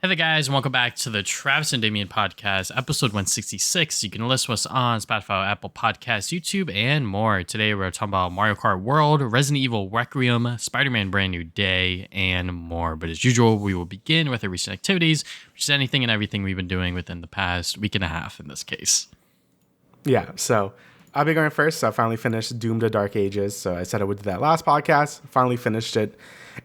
Hey there, guys, and welcome back to the Travis and Damian podcast, episode 166. You can listen to us on Spotify, Apple Podcasts, YouTube, and more. Today, we're talking about Mario Kart World, Resident Evil Requiem, Spider-Man Brand New Day, and more. But as usual, we will begin with our recent activities, which is anything and everything we've been doing within the past week and a half in this case. Yeah, so I'll be going first. So I finally finished Doom: The Dark Ages. So I said I would do that last podcast. Finally finished it.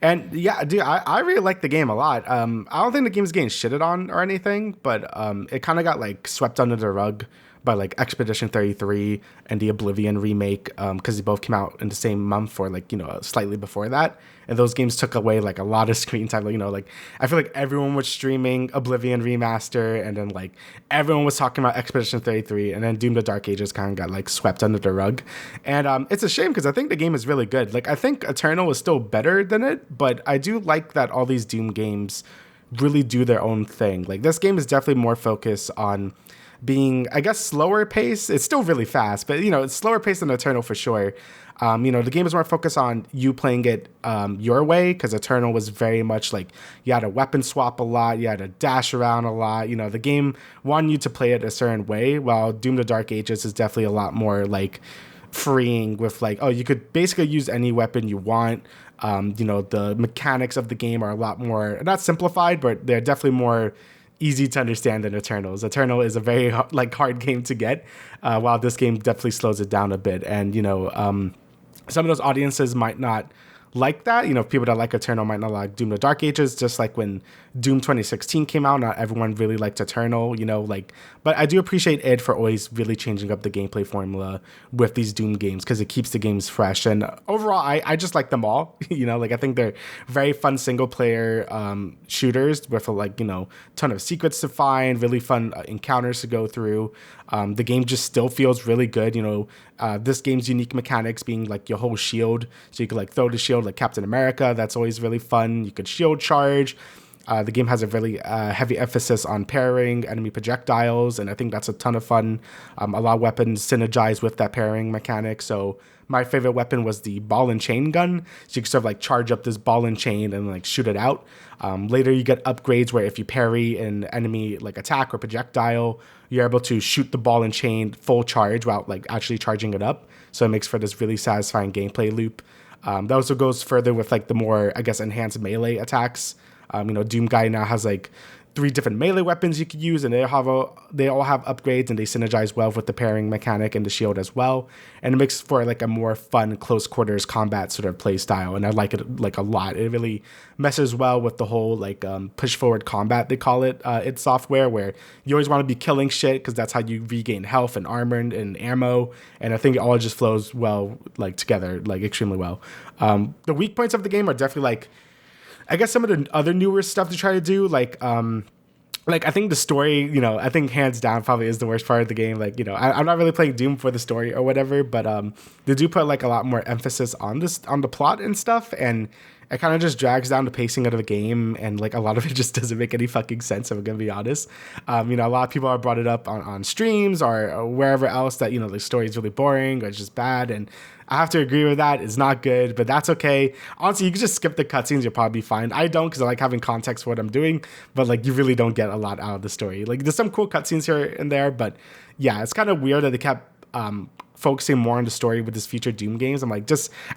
And yeah, dude, I really like the game a lot. I don't think the game's getting shitted on or anything, but it kind of got like swept under the rug by like Expedition 33 and the Oblivion remake, because they both came out in the same month or like, slightly before that. And those games took away like a lot of screen time. Like, I feel like everyone was streaming Oblivion remaster, and then like everyone was talking about Expedition 33, and then Doom: The Dark Ages kind of got like swept under the rug. And it's a shame because I think the game is really good. Like, I think Eternal is still better than it, but I do like that all these Doom games really do their own thing. Like, this game is definitely more focused on being, I guess, slower pace. It's still really fast, but it's slower pace than Eternal for sure. The game is more focused on you playing it your way, because Eternal was very much like you had to weapon swap a lot, you had to dash around a lot. The game wanted you to play it a certain way, while Doom: The Dark Ages is definitely a lot more like freeing with like, you could basically use any weapon you want. The mechanics of the game are a lot more, not simplified, but they're definitely more easy to understand than Eternals. Eternal is a very hard game to get, while this game definitely slows it down a bit. And some of those audiences might not like that. People that like Eternal might not like Doom: The Dark Ages, just like when Doom 2016 came out, not everyone really liked Eternal, but I do appreciate id for always really changing up the gameplay formula with these Doom games, because it keeps the games fresh. And overall, I just like them all. I think they're very fun single player shooters with a ton of secrets to find, really fun encounters to go through. The game just still feels really good. This game's unique mechanics being like your whole shield, so you could like throw the shield like Captain America. That's always really fun. You could shield charge. The game has a really heavy emphasis on parrying enemy projectiles, and I think that's a ton of fun. A lot of weapons synergize with that parrying mechanic. So my favorite weapon was the ball and chain gun. So you can sort of like charge up this ball and chain and like shoot it out. Later you get upgrades where if you parry an enemy like attack or projectile, you're able to shoot the ball and chain full charge without like actually charging it up. So it makes for this really satisfying gameplay loop. That also goes further with like the more, I guess, enhanced melee attacks. Doom Guy now has like 3 different melee weapons you could use, and they all have upgrades, and they synergize well with the parrying mechanic and the shield as well. And it makes for like a more fun close quarters combat sort of play style, and I like it like a lot. It really messes well with the whole like push forward combat, they call it, id Software, where you always want to be killing shit because that's how you regain health and armor and ammo. And I think it all just flows well like together, like extremely well. The weak points of the game are definitely like, I guess, some of the other newer stuff to try to do, like I think the story, I think hands down probably is the worst part of the game. I'm not really playing Doom for the story or whatever, but they do put like a lot more emphasis on the plot and stuff, and it kind of just drags down the pacing of the game, and like a lot of it just doesn't make any fucking sense, if I'm gonna be honest. A lot of people have brought it up on streams or wherever else that the story is really boring or it's just bad, and I have to agree with that. It's not good, but that's okay. Honestly, you can just skip the cutscenes. You'll probably be fine. I don't, because I like having context for what I'm doing, but like you really don't get a lot out of the story. Like, there's some cool cutscenes here and there, but yeah, it's kind of weird that they kept focusing more on the story with this future Doom games. I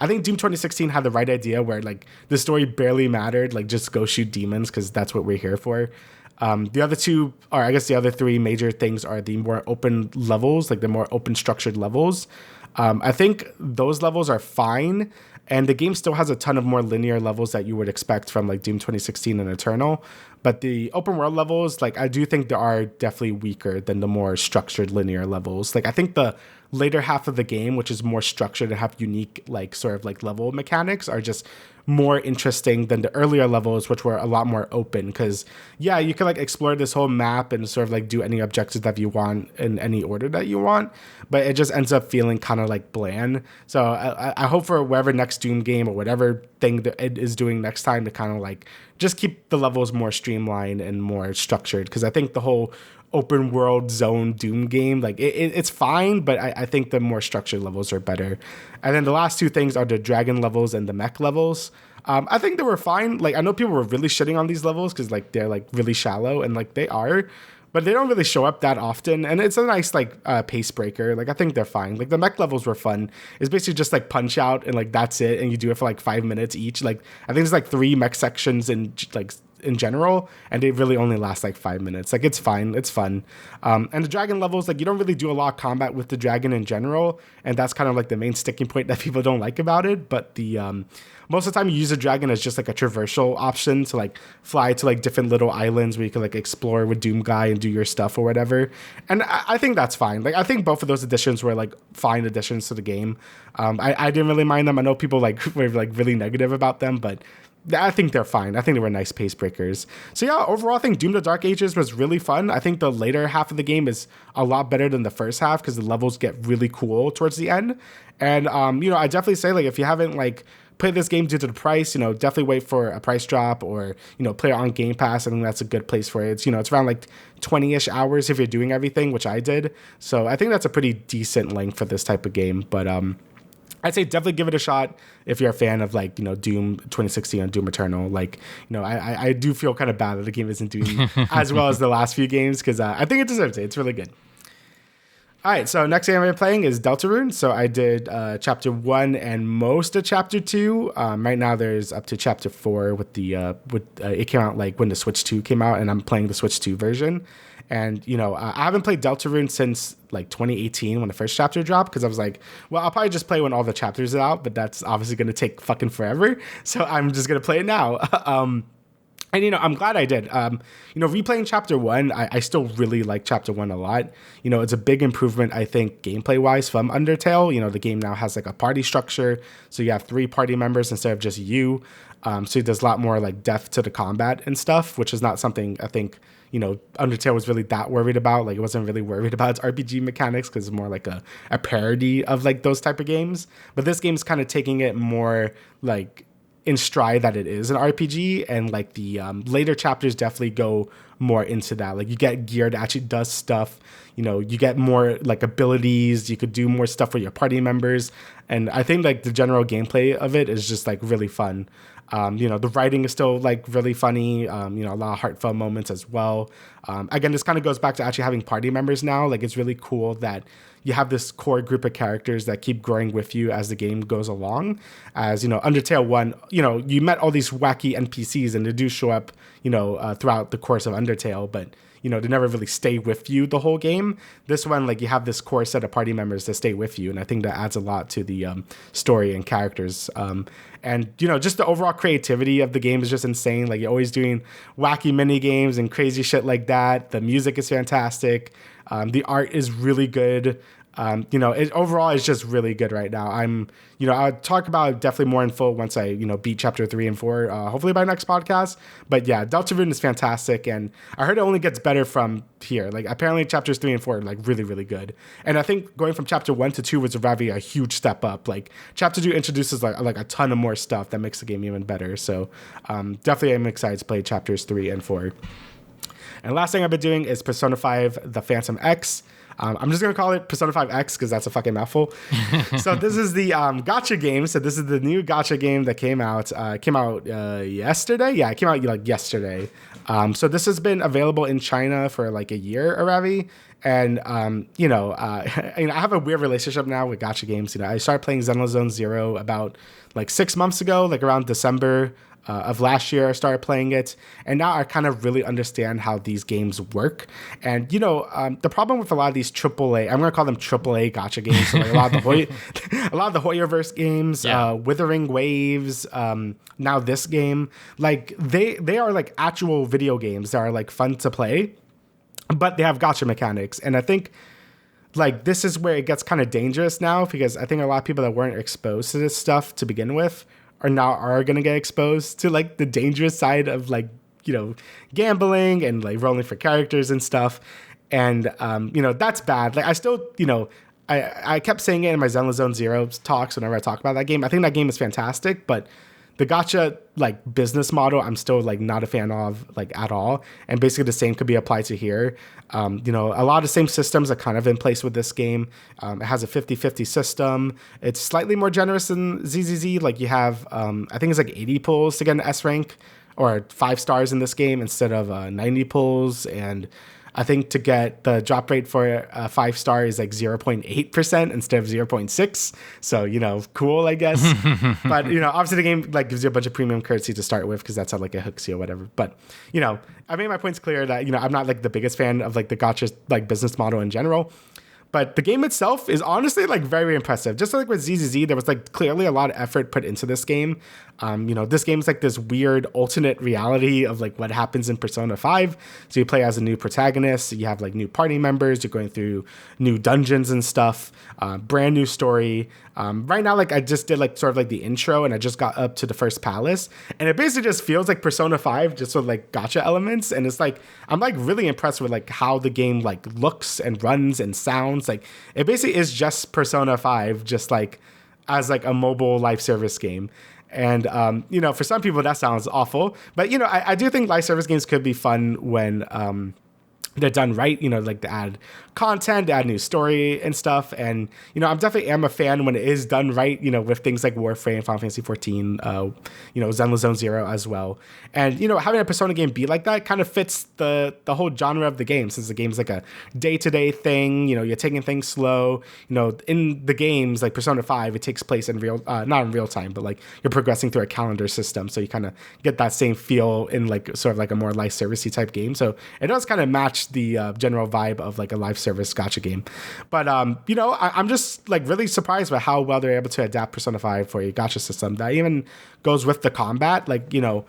think Doom 2016 had the right idea where like the story barely mattered. Like, just go shoot demons, because that's what we're here for. The other two, or I guess the other 3 major things, are the more open levels, like the more open structured levels. I think those levels are fine, and the game still has a ton of more linear levels that you would expect from like Doom 2016 and Eternal. But the open world levels, like, I do think they are definitely weaker than the more structured linear levels. Like, I think the later half of the game, which is more structured and have unique like sort of like level mechanics, are just more interesting than the earlier levels, which were a lot more open. Because yeah, you can like explore this whole map and sort of like do any objectives that you want in any order that you want, but it just ends up feeling kind of like bland. So I hope for whatever next Doom game or whatever thing that it is doing next time to kind of like just keep the levels more streamlined and more structured, because I think the whole open world zone Doom game, like it's fine, but I think the more structured levels are better. And then the last 2 things are the dragon levels and the mech levels. I think they were fine. Like I know people were really shitting on these levels because like they're like really shallow, and like they are, but they don't really show up that often. And it's a nice like pace breaker. Like I think they're fine. Like the mech levels were fun. It's basically just like punch out and like that's it, and you do it for like 5 minutes each. Like I think there's like 3 mech sections in general, and they really only last like 5 minutes. Like it's fine, it's fun. And the dragon levels, like you don't really do a lot of combat with the dragon in general, and that's kind of like the main sticking point that people don't like about it. But the most of the time you use a dragon as just like a traversal option to like fly to like different little islands where you can like explore with Doom Guy and do your stuff or whatever. And I think that's fine. Like I think both of those additions were like fine additions to the game. I didn't really mind them. I know people like were like really negative about them, but I think they're fine. I think they were nice pace breakers. So yeah, overall, I think Doom the Dark Ages was really fun. I think the later half of the game is a lot better than the first half because the levels get really cool towards the end. And I definitely say like if you haven't like played this game due to the price, definitely wait for a price drop or play it on Game Pass. I think that's a good place for it. It's around like 20-ish hours if you're doing everything, which I did. So I think that's a pretty decent length for this type of game. But I'd say definitely give it a shot if you're a fan of like, Doom 2016 and Doom Eternal. Like, I do feel kind of bad that the game isn't doing as well as the last few games because I think it deserves it. It's really good. All right, so next game I'm playing is Deltarune. So I did Chapter 1 and most of Chapter 2. Right now there's up to Chapter 4 with it came out like when the Switch 2 came out, and I'm playing the Switch 2 version. And, I haven't played Deltarune since like 2018 when the first chapter dropped because I was like, well, I'll probably just play when all the chapters are out, but that's obviously going to take fucking forever. So I'm just going to play it now. And, I'm glad I did. Replaying Chapter 1, I still really like Chapter 1 a lot. It's a big improvement, I think, gameplay-wise from Undertale. The game now has, like, a party structure. So you have 3 party members instead of just you. So there's a lot more, like, depth to the combat and stuff, which is not something I think, Undertale was really that worried about. Like, it wasn't really worried about its RPG mechanics because it's more like a parody of, like, those type of games. But this game's kind of taking it more, like, in stride that it is an RPG, and like the later chapters definitely go more into that. Like you get gear that actually does stuff, you get more like abilities, you could do more stuff with your party members, and I think like the general gameplay of it is just like really fun. The writing is still like really funny, a lot of heartfelt moments as well. Again, this kind of goes back to actually having party members now. Like it's really cool that you have this core group of characters that keep growing with you as the game goes along. As, Undertale 1, you met all these wacky NPCs and they do show up, throughout the course of Undertale, but they never really stay with you the whole game. This one, like you have this core set of party members that stay with you, and I think that adds a lot to the story and characters. And just the overall creativity of the game is just insane. Like you're always doing wacky mini games and crazy shit like that. The music is fantastic. The art is really good. It overall is just really good right now. I'll talk about it definitely more in full once I, beat Chapter 3 and 4, hopefully by next podcast. But yeah, Deltarune is fantastic, and I heard it only gets better from here. Like apparently Chapters 3 and 4 are like really, really good. And I think going from Chapter 1 to 2 was already a huge step up. Like Chapter 2 introduces like a ton of more stuff that makes the game even better. So definitely I'm excited to play Chapters 3 and 4. And last thing I've been doing is Persona 5 The Phantom X. I'm just going to call it Persona 5X because that's a fucking mouthful. So this is the gacha game. So this is the new gacha game that came out. Yesterday? Yeah, it came out like yesterday. So this has been available in China for like a year already. And, I have a weird relationship now with gacha games. I started playing Xenoblade Zero about like 6 months ago, like around December of last year. I started playing it, and now I kind of really understand how these games work. And the problem with a lot of these AAA, I'm gonna call them AAA gacha games, so like a lot of the Hoyoverse games, Withering Waves, now this game, like they are like actual video games that are like fun to play, but they have gacha mechanics, and I think like this is where it gets kind of dangerous now, because I think a lot of people that weren't exposed to this stuff to begin with are going to get exposed to like the dangerous side of like, gambling and like rolling for characters and stuff. And, that's bad. Like I still, I kept saying it in my Xenoblade Zero talks whenever I talk about that game. I think that game is fantastic, but the gacha like business model, I'm still like not a fan of like at all. And basically the same could be applied to here. You know, a lot of the same systems are kind of in place with this game. It has a 50-50 system. It's slightly more generous than ZZZ. Like you have, I think it's like 80 pulls to get an S rank or 5 stars in this game instead of 90 pulls. And I think to get the drop rate for a 5 star is like 0.8% instead of 0.6. So, you know, cool, I guess. But, you know, obviously the game like gives you a bunch of premium currency to start with because that's how like it hooks you or whatever. But, you know, I made my points clear that, you know, I'm not like the biggest fan of like the gacha like business model in general. But the game itself is honestly like very impressive. Just like with ZZZ, there was like clearly a lot of effort put into this game. You know, this game's like this weird alternate reality of like what happens in Persona 5. So you play as a new protagonist. You have like new party members. You're going through new dungeons and stuff. Brand new story. Right now, like I just did like sort of like the intro and I just got up to the first palace. And it basically just feels like Persona 5 just with like gacha elements. And it's like, I'm like really impressed with like how the game like looks and runs and sounds. Like it basically is just Persona 5, just like as like a mobile live service game. And, you know, for some people that sounds awful, but, you know, I do think live service games could be fun when they're done right, you know, like to add content, to add new story and stuff. And, you know, I'm definitely am a fan when it is done right, you know, with things like Warframe, Final Fantasy 14, you know, Zenless Zone Zero as well. And, you know, having a Persona game be like that kind of fits the whole genre of the game, since the game's like a day-to-day thing, you know, you're taking things slow. You know, in the games like Persona 5, it takes place in real, not in real time, but like you're progressing through a calendar system. So you kind of get that same feel in like sort of like a more live servicey type game. So it does kind of match the general vibe of like a live service gacha game. But, you know, I'm just like really surprised by how well they're able to adapt Persona 5 for a gacha system that even goes with the combat. Like, you know,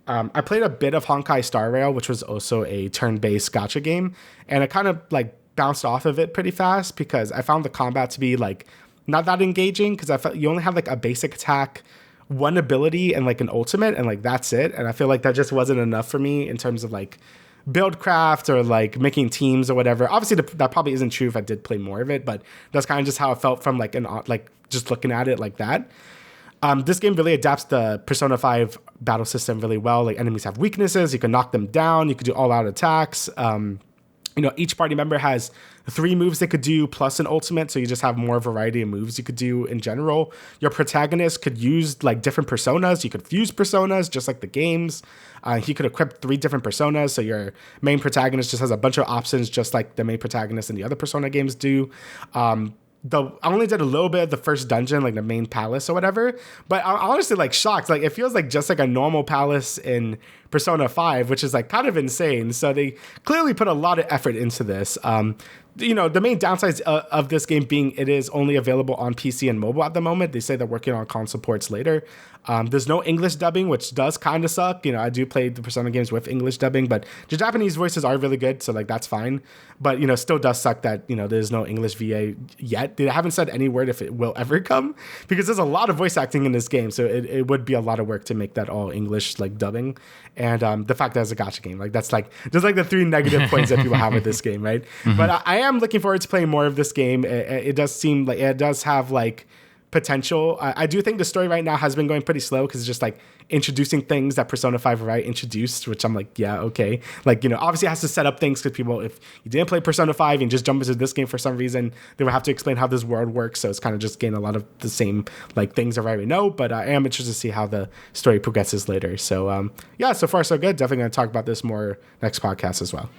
I played a bit of Honkai Star Rail, which was also a turn-based gacha game. And I kind of like bounced off of it pretty fast because I found the combat to be like not that engaging because I felt you only have like a basic attack, one ability, and like an ultimate, and like that's it. And I feel like that just wasn't enough for me in terms of like build craft or like making teams or whatever. Obviously that probably isn't true if I did play more of it, but that's kind of just how it felt from like like just looking at it like that. This game really adapts the Persona 5 battle system really well. Like enemies have weaknesses, you can knock them down, you can do all out attacks. You know, each party member has 3 moves they could do plus an ultimate, so you just have more variety of moves you could do in general. Your protagonist could use like different personas. You could fuse personas just like the games. He could equip 3 different personas, so your main protagonist just has a bunch of options just like the main protagonist in the other Persona games do. I only did a little bit of the first dungeon, like the main palace or whatever, but I'm honestly like shocked. Like it feels like just like a normal palace in Persona 5, which is like kind of insane. So they clearly put a lot of effort into this. You know, the main downsides of this game being it is only available on PC and mobile at the moment. They say they're working on console ports later. There's no English dubbing, which does kind of suck. You know, I do play the Persona games with English dubbing, but the Japanese voices are really good, so like that's fine. But, you know, still does suck that, you know, there's no English VA yet. They haven't said any word if it will ever come, because there's a lot of voice acting in this game, so it would be a lot of work to make that all English like dubbing. And the fact that it's a gacha game, like that's like just like the 3 negative points that people have with this game, right? Mm-hmm. But I am looking forward to playing more of this game. It does seem like it does have like potential. I do think the story right now has been going pretty slow because it's just like introducing things that Persona 5 already introduced, which I'm like, yeah, okay. Like, you know, obviously it has to set up things because people, if you didn't play Persona 5 and just jump into this game for some reason, they would have to explain how this world works. So it's kind of just getting a lot of the same like things I already know, but I am interested to see how the story progresses later. So yeah, so far so good. Definitely going to talk about this more next podcast as well.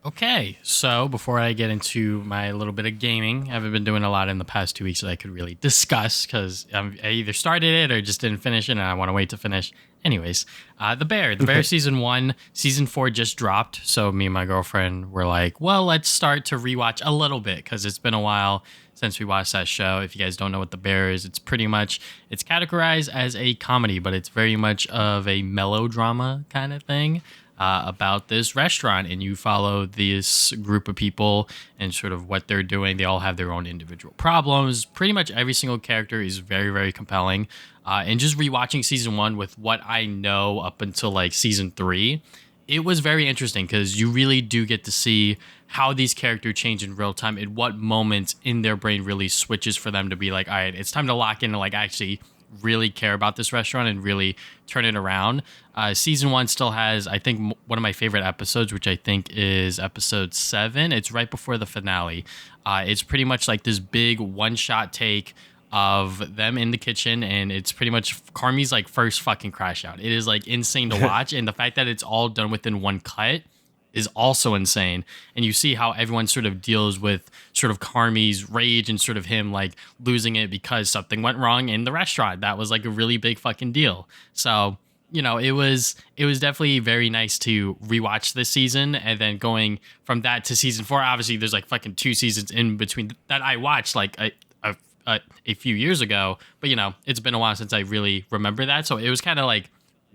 Okay, so before I get into my little bit of gaming, I haven't been doing a lot in the past 2 weeks that I could really discuss because I either started it or just didn't finish it, and I want to wait to finish. Anyways, The Bear Season 1, Season 4 just dropped, so me and my girlfriend were like, well, let's start to rewatch a little bit because it's been a while since we watched that show. If you guys don't know what The Bear is, it's categorized as a comedy, but it's very much of a melodrama kind of thing. About this restaurant, and you follow this group of people and sort of what they're doing. They all have their own individual problems. Pretty much every single character is very, very compelling. And just rewatching season 1 with what I know up until like season 3, it was very interesting because you really do get to see how these characters change in real time, at what moments in their brain really switches for them to be like, all right, it's time to lock in and like actually really care about this restaurant and really turn it around. Season 1 still has, I think, one of my favorite episodes, which I think is episode 7. It's right before the finale. It's pretty much like this big one-shot take of them in the kitchen, and it's pretty much Carmi's like first fucking crash out. It is like insane to watch, and the fact that it's all done within one cut is also insane. And you see how everyone sort of deals with sort of Carmi's rage and sort of him like losing it because something went wrong in the restaurant. That was like a really big fucking deal. So, you know, it was definitely very nice to rewatch this season, and then going from that to season 4. Obviously, there's like fucking 2 seasons in between that I watched like a few years ago, but you know, it's been a while since I really remember that. So it was kind of like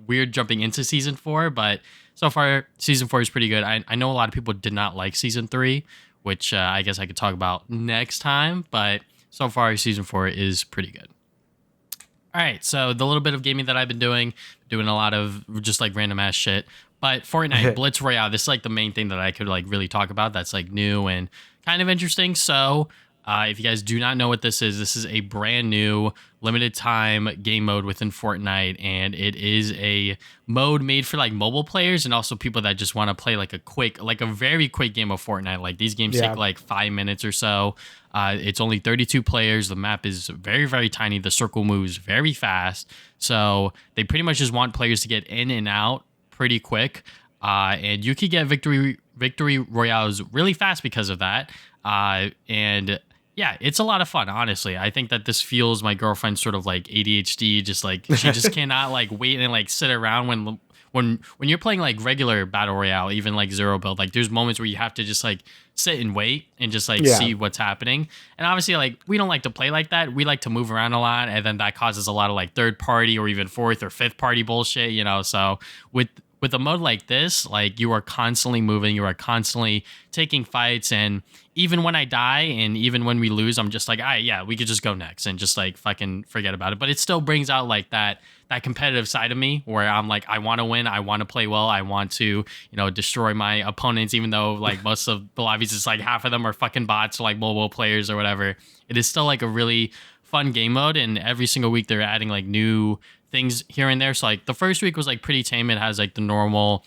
weird jumping into season 4, but so far season 4 is pretty good. I know a lot of people did not like season 3, which I guess I could talk about next time, but so far season 4 is pretty good. All right, so the little bit of gaming that I've been doing a lot of just like random ass shit. But Fortnite, Blitz Royale, this is like the main thing that I could like really talk about that's like new and kind of interesting. So if you guys do not know what this is a brand new limited time game mode within Fortnite, and it is a mode made for like mobile players and also people that just want to play like a very quick game of Fortnite. Like these games take like 5 minutes or so. It's only 32 players. The map is very, very tiny. The circle moves very fast. So they pretty much just want players to get in and out pretty quick. And you could get victory royales really fast because of that. And yeah, it's a lot of fun, honestly. I think that this fuels my girlfriend's sort of like ADHD, just like she just cannot like wait and like sit around when you're playing like regular battle royale, even like zero build. Like there's moments where you have to just like sit and wait and just like see what's happening. And obviously, like we don't like to play like that. We like to move around a lot, and then that causes a lot of like third party or even fourth or fifth party bullshit, you know. So with a mode like this, like you are constantly moving, you are constantly taking fights, and even when I die and even when we lose, I'm just like, we could just go next and just like fucking forget about it. But it still brings out like that competitive side of me where I'm like, I want to win, I want to play well, I want to, you know, destroy my opponents, even though like most of the lobbies, it's like half of them are fucking bots or like mobile players or whatever. It is still like a really fun game mode, and every single week they're adding like new things here and there. So like the first week was like pretty tame. It has like the normal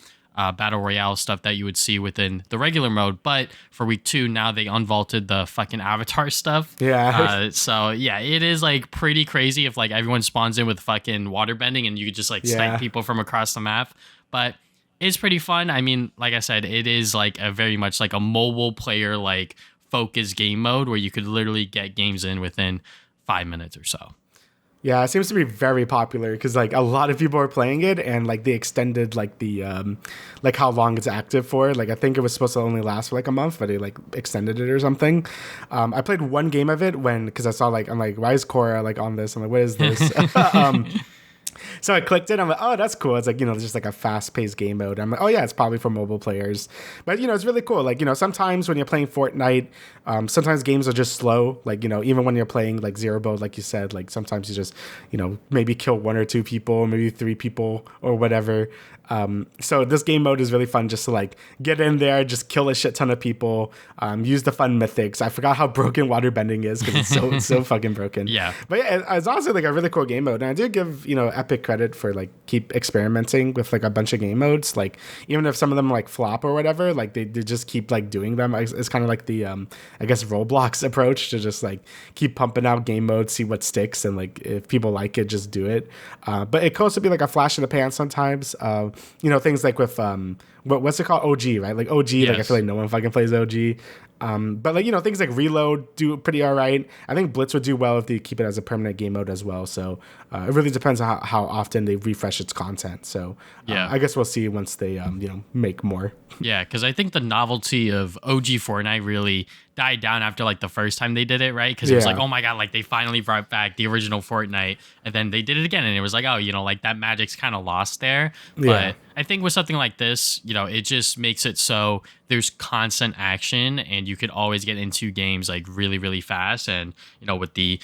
battle royale stuff that you would see within the regular mode, but for week 2 now they unvaulted the fucking avatar stuff. So yeah, it is like pretty crazy if like everyone spawns in with fucking water bending and you could just like snipe people from across the map. But it's pretty fun. I mean, like I said, it is like a very much like a mobile player like focused game mode where you could literally get games in within 5 minutes or so. Yeah, it seems to be very popular because like a lot of people are playing it, and like they extended like the like how long it's active for. Like I think it was supposed to only last for like a month, but they like extended it or something. I played one game of it because I saw like I'm like, why is Cora like on this? I'm like, what is this? So I clicked it. I'm like, oh, that's cool. It's like, you know, it's just like a fast-paced game mode. I'm like, oh yeah, it's probably for mobile players. But, you know, it's really cool. Like, you know, sometimes when you're playing Fortnite, sometimes games are just slow. Like, you know, even when you're playing like zero build, like you said, like sometimes you just, you know, maybe kill 1 or 2 people, maybe 3 people or whatever. So this game mode is really fun just to like get in there, just kill a shit ton of people, use the fun mythics. I forgot how broken water bending is because it's so fucking broken. Yeah. But yeah, it's also like a really cool game mode. And I do give, you know, Epic credit for like keep experimenting with like a bunch of game modes. Like even if some of them like flop or whatever, like they just keep like doing them. It's kind of like the, I guess Roblox approach to just like keep pumping out game modes, see what sticks. And like if people like it, just do it. But it could also be like a flash in the pan sometimes. You know, things like with what's it called, OG, right? Like OG, yes. Like I feel like no one fucking plays OG. But like, you know, things like Reload do pretty all right. I think Blitz would do well if they keep it as a permanent game mode as well. So it really depends on how often they refresh its content. So I guess we'll see once they you know, make more. Yeah, because I think the novelty of OG Fortnite really died down after like the first time they did it, right? Because it was like, oh my god, like they finally brought back the original Fortnite, and then they did it again, and it was like, oh, you know, like that magic's kind of lost there. But I think with something like this, you know, it just makes it so there's constant action, and you could always get into games like really, really fast. And you know, with the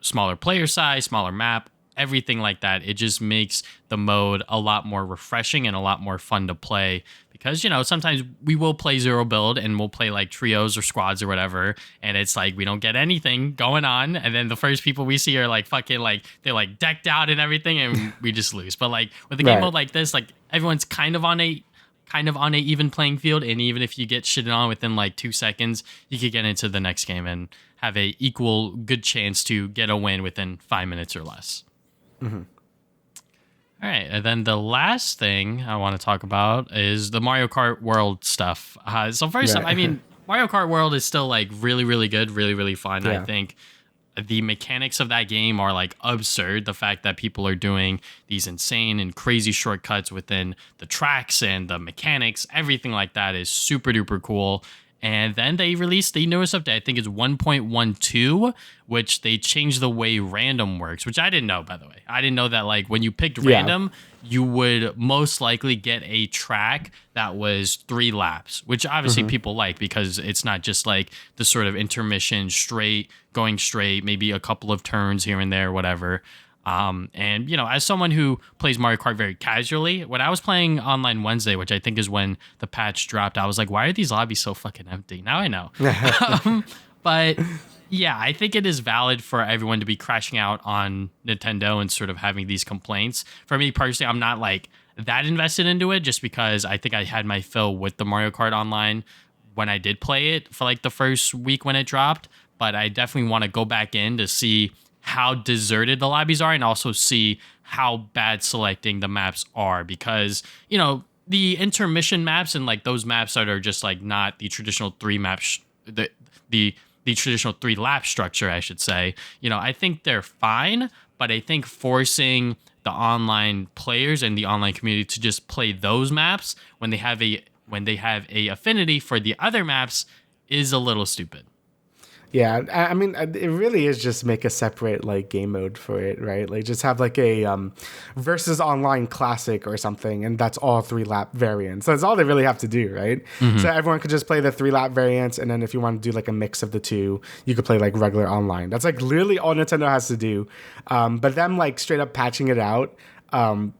smaller player size, smaller map, everything like that, it just makes the mode a lot more refreshing and a lot more fun to play because, sometimes we will play zero build and we'll play like trios or squads or whatever. And it's like, we don't get anything going on. And then the first people we see are like fucking like, they're like decked out and everything and we just lose. But like with a game mode like this, like everyone's kind of on a even playing field. And even if you get shitted on within like 2 seconds, you could get into the next game and have a equal good chance to get a win within 5 minutes or less. Mm-hmm. All right, and then the last thing I want to talk about is the Mario Kart World stuff. So first up, I mean, Mario Kart World is still like really, really good, really, really fun. I think the mechanics of that game are like absurd. The fact that people are doing these insane and crazy shortcuts within the tracks and the mechanics, everything like that is super duper cool. And then they released the newest update, I think it's 1.12, which they changed the way random works, which I didn't know, by the way. I didn't know that like when you picked random, you would most likely get a track that was 3 laps, which obviously people like because it's not just like the sort of intermission going straight, maybe a couple of turns here and there, whatever. And, as someone who plays Mario Kart very casually, when I was playing online Wednesday, which I think is when the patch dropped, I was like, why are these lobbies so fucking empty? Now I know. But yeah, I think it is valid for everyone to be crashing out on Nintendo and sort of having these complaints. For me personally, I'm not like that invested into it just because I think I had my fill with the Mario Kart Online when I did play it for like the first week when it dropped. But I definitely want to go back in to see how deserted the lobbies are and also see how bad selecting the maps are because, the intermission maps and like those maps that are just like not the traditional 3 maps, the traditional 3 lap structure, I should say, I think they're fine, but I think forcing the online players and the online community to just play those maps when they have a affinity for the other maps is a little stupid. Yeah, I mean, it really is just make a separate like game mode for it, right? Like just have like a versus online classic or something, and that's all 3 lap variants. That's all they really have to do, right? So everyone could just play the 3 lap variants, and then if you want to do like a mix of the two, you could play like regular online. That's like literally all Nintendo has to do. But them like straight up patching it out,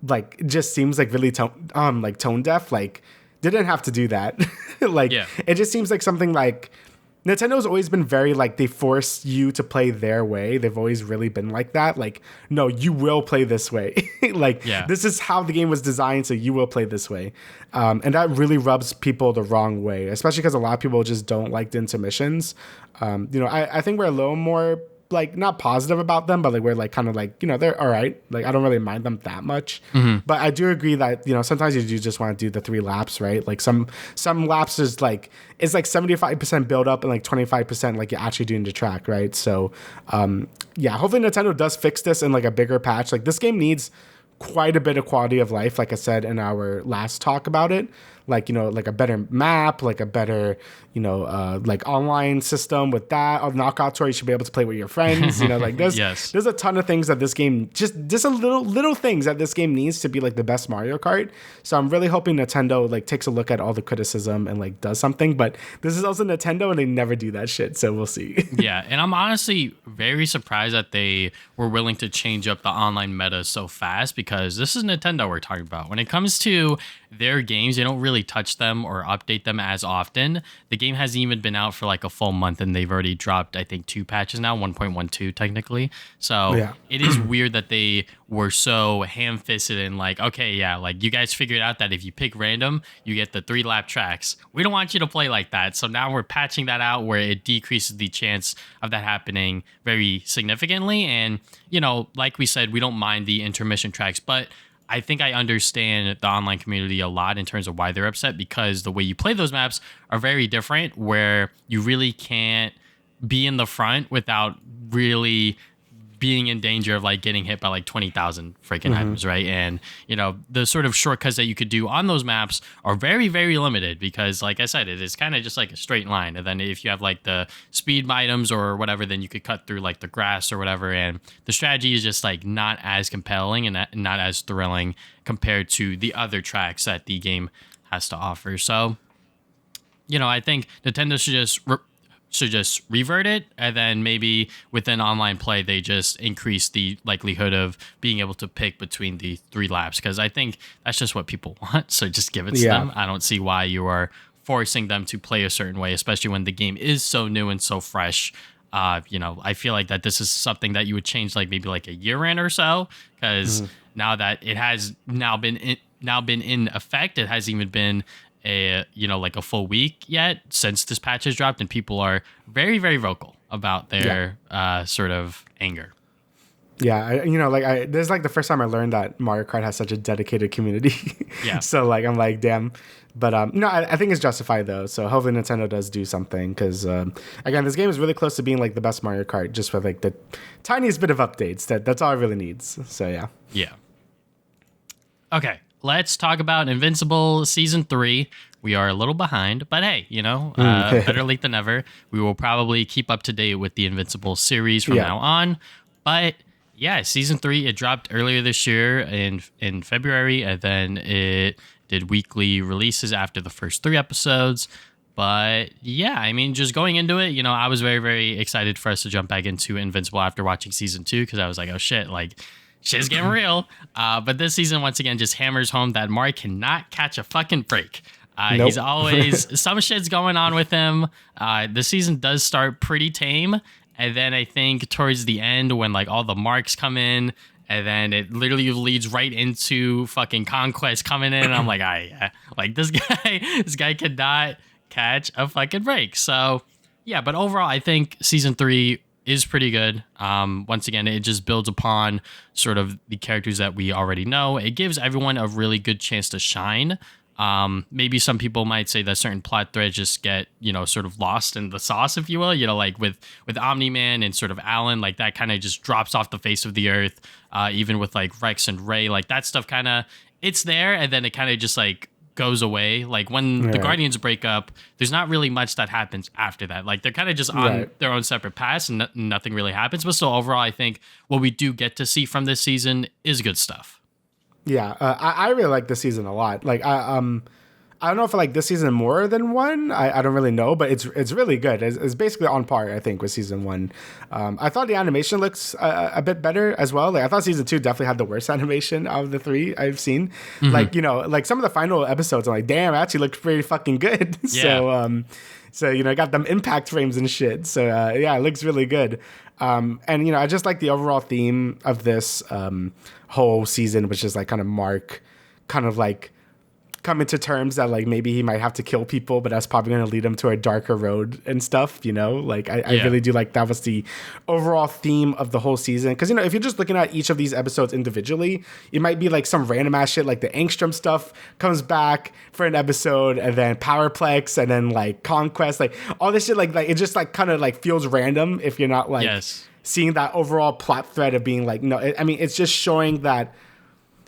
like it just seems like really tone deaf. Like they didn't have to do that. It just seems like something like. Nintendo's always been very like they force you to play their way. They've always really been like that. Like, no, you will play this way. This is how the game was designed, so you will play this way. And that really rubs people the wrong way, especially because a lot of people just don't like the intermissions. I think we're a little more like not positive about them, but like we're like kind of like, they're all right. Like I don't really mind them that much. But I do agree that, sometimes you do just want to do the 3 laps, right? Like some laps is like it's like 75% build up and like 25% like you're actually doing the track, right? So hopefully Nintendo does fix this in like a bigger patch. Like this game needs quite a bit of quality of life, like I said in our last talk about it. Like, like a better map, like a better, like online system with that. Or knockout tour, you should be able to play with your friends. Like there's a ton of things that this game, just a little things that this game needs to be like the best Mario Kart. So I'm really hoping Nintendo like takes a look at all the criticism and like does something. But this is also Nintendo and they never do that shit. So we'll see. Yeah. And I'm honestly very surprised that they were willing to change up the online meta so fast because this is Nintendo we're talking about. When it comes to their games, they don't really touch them or update them as often. The game hasn't even been out for like a full month and they've already dropped, I think, 2 patches now, 1.12 technically. So it is weird that they were so ham-fisted and like, okay, yeah, like you guys figured out that if you pick random, you get the 3 lap tracks. We don't want you to play like that. So now we're patching that out where it decreases the chance of that happening very significantly. And, like we said, we don't mind the intermission tracks, but I think I understand the online community a lot in terms of why they're upset because the way you play those maps are very different where you really can't be in the front without really being in danger of like getting hit by like 20,000 freaking items, right? And, the sort of shortcuts that you could do on those maps are very, very limited because like I said, it is kind of just like a straight line. And then if you have like the speed items or whatever, then you could cut through like the grass or whatever. And the strategy is just like not as compelling and not as thrilling compared to the other tracks that the game has to offer. So, I think Nintendo should just should just revert it, and then maybe within online play they just increase the likelihood of being able to pick between the 3 laps, because I think that's just what people want. So just give it to them. I don't see why you are forcing them to play a certain way, especially when the game is so new and so fresh. I feel like that this is something that you would change like maybe like a year in or so, because now that it has now been in effect, it hasn't even been like a full week yet since this patch has dropped, and people are very, very vocal about their sort of anger. Yeah, this is like the first time I learned that Mario Kart has such a dedicated community. Yeah. So like I'm like, damn. But I think it's justified though. So hopefully Nintendo does do something, because again, this game is really close to being like the best Mario Kart, just with like the tiniest bit of updates. That's all it really needs. So yeah. Yeah. Okay, let's talk about Invincible Season 3. We are a little behind, but hey, better late than never. We will probably keep up to date with the Invincible series from now on. But yeah, Season 3, it dropped earlier this year in February, and then it did weekly releases after the first 3 episodes. But yeah, I mean, just going into it, I was very, very excited for us to jump back into Invincible after watching Season 2, because I was like, oh shit, like shit's getting real. But this season, once again, just hammers home that Mark cannot catch a fucking break. Nope. He's always, some shit's going on with him. The season does start pretty tame. And then I think towards the end, when like all the marks come in, and then it literally leads right into fucking Conquest coming in. And I'm like, like this guy cannot catch a fucking break. So yeah, but overall, I think Season 3 is pretty good. Once again, it just builds upon sort of the characters that we already know. It gives everyone a really good chance to shine. Maybe some people might say that certain plot threads just get, sort of lost in the sauce, if you will, like with Omni-Man and sort of Alan, like that kind of just drops off the face of the earth. Even with like Rex and Ray, like that stuff kind of, it's there, and then it kind of just like goes away. Like when the Guardians break up, there's not really much that happens after that. Like they're kind of just on their own separate paths, and nothing really happens. But still, overall, I think what we do get to see from this season is good stuff. Yeah, I really like this season a lot. Like I don't know if I like this season more than 1. I don't really know, but it's really good. It's basically on par, I think, with season 1. I thought the animation looks a bit better as well. Like I thought season 2 definitely had the worst animation out of the 3 I've seen. Mm-hmm. Like some of the final episodes, I'm like, damn, it actually looked pretty fucking good. Yeah. So I got them impact frames and shit. So yeah, it looks really good. And I just like the overall theme of this whole season, which is like kind of Mark kind of like coming to terms that like maybe he might have to kill people, but that's probably going to lead him to a darker road and stuff, like I really do like that was the overall theme of the whole season. Because if you're just looking at each of these episodes individually, it might be like some random ass shit, like the Angstrom stuff comes back for an episode, and then Powerplex, and then like Conquest, like all this shit, like it just like kind of like feels random if you're not like seeing that overall plot thread of being like, it's just showing that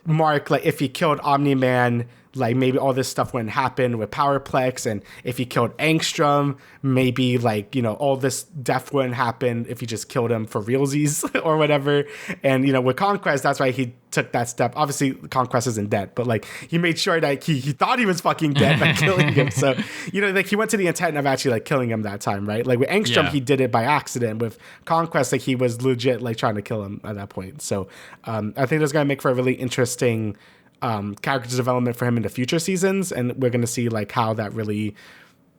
Mark, like if he killed Omni-Man, like maybe all this stuff wouldn't happen with Powerplex, and if he killed Angstrom, maybe like all this death wouldn't happen if he just killed him for realsies or whatever. And with Conquest, that's why he took that step. Obviously Conquest isn't dead, but like he made sure that he thought he was fucking dead by killing him. So like he went to the intent of actually like killing him that time, right? Like with Angstrom, he did it by accident. With Conquest, like he was legit like trying to kill him at that point. So I think that's gonna make for a really interesting character development for him in the future seasons, and we're going to see like how that really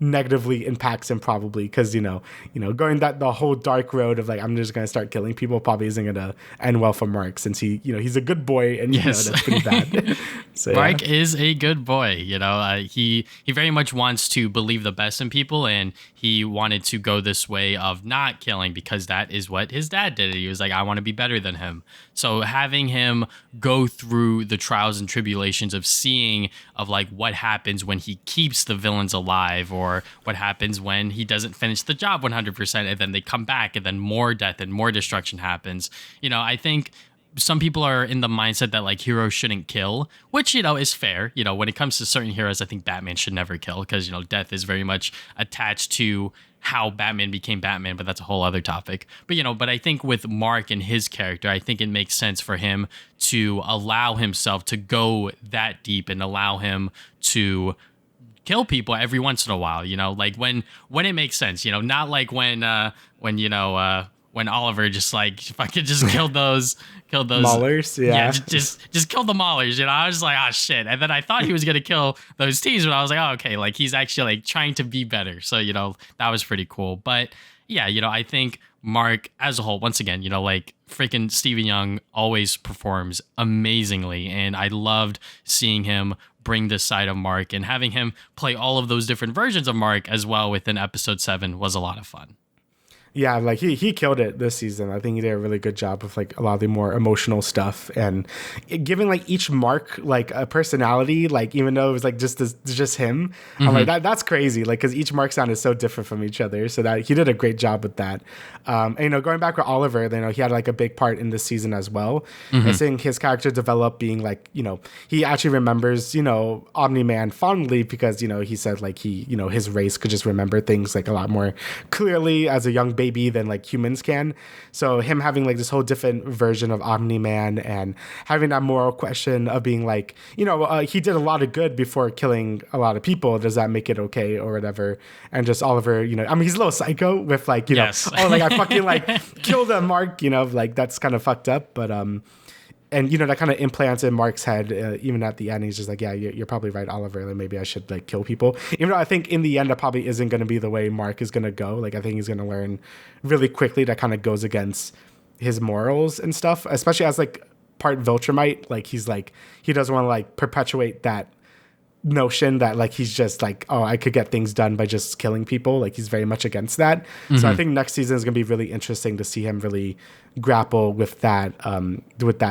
negatively impacts him, probably, because going the whole dark road of like I'm just going to start killing people probably isn't going to end well for Mark, since he he's a good boy, and that's pretty bad. So Mark is a good boy. He very much wants to believe the best in people, and he wanted to go this way of not killing because that is what his dad did. He was like, I want to be better than him. So having him go through the trials and tribulations of seeing of like what happens when he keeps the villains alive, or what happens when he doesn't finish the job 100%, and then they come back, and then more death and more destruction happens. I think some people are in the mindset that like heroes shouldn't kill, which is fair. When it comes to certain heroes, I think Batman should never kill, because death is very much attached to how Batman became Batman, but that's a whole other topic. But I think with Mark and his character, I think it makes sense for him to allow himself to go that deep, and allow him to kill people every once in a while, like when it makes sense, not like when Oliver just like fucking just killed those Maulers, yeah. just killed the Maulers, I was like, oh shit. And then I thought he was gonna kill those teams, but I was like, oh, okay, like he's actually like trying to be better. So, that was pretty cool. But yeah, I think Mark as a whole, once again, like freaking Stephen Young always performs amazingly. And I loved seeing him bring this side of Mark, and having him play all of those different versions of Mark as well within episode 7 was a lot of fun. Yeah, like he killed it this season. I think he did a really good job with like a lot of the more emotional stuff and giving like each Mark like a personality. Like even though it was like just him, I'm like that's crazy. Like because each Mark sound is so different from each other. So that he did a great job with that. And, going back with Oliver, he had like a big part in this season as well. And seeing his character develop, being like he actually remembers Omni-Man fondly because he said like he his race could just remember things like a lot more clearly as a young baby than like humans can. So him having like this whole different version of Omni-Man and having that moral question of being like, he did a lot of good before killing a lot of people. Does that make it okay or whatever? And just Oliver, I mean, he's a little psycho with like, yes. oh, like I fucking like killed a Mark, like that's kind of fucked up. But, and that kind of implants in Mark's head, even at the end, he's just like, yeah, you're probably right, Oliver. Like maybe I should like kill people. Even though I think in the end, that probably isn't going to be the way Mark is going to go. Like I think he's going to learn really quickly that kind of goes against his morals and stuff, especially as like part Viltrumite. Like he's like, he doesn't want to like perpetuate that notion that like he's just like, oh, I could get things done by just killing people. Like he's very much against that. So I think next season is gonna be really interesting to see him really grapple with that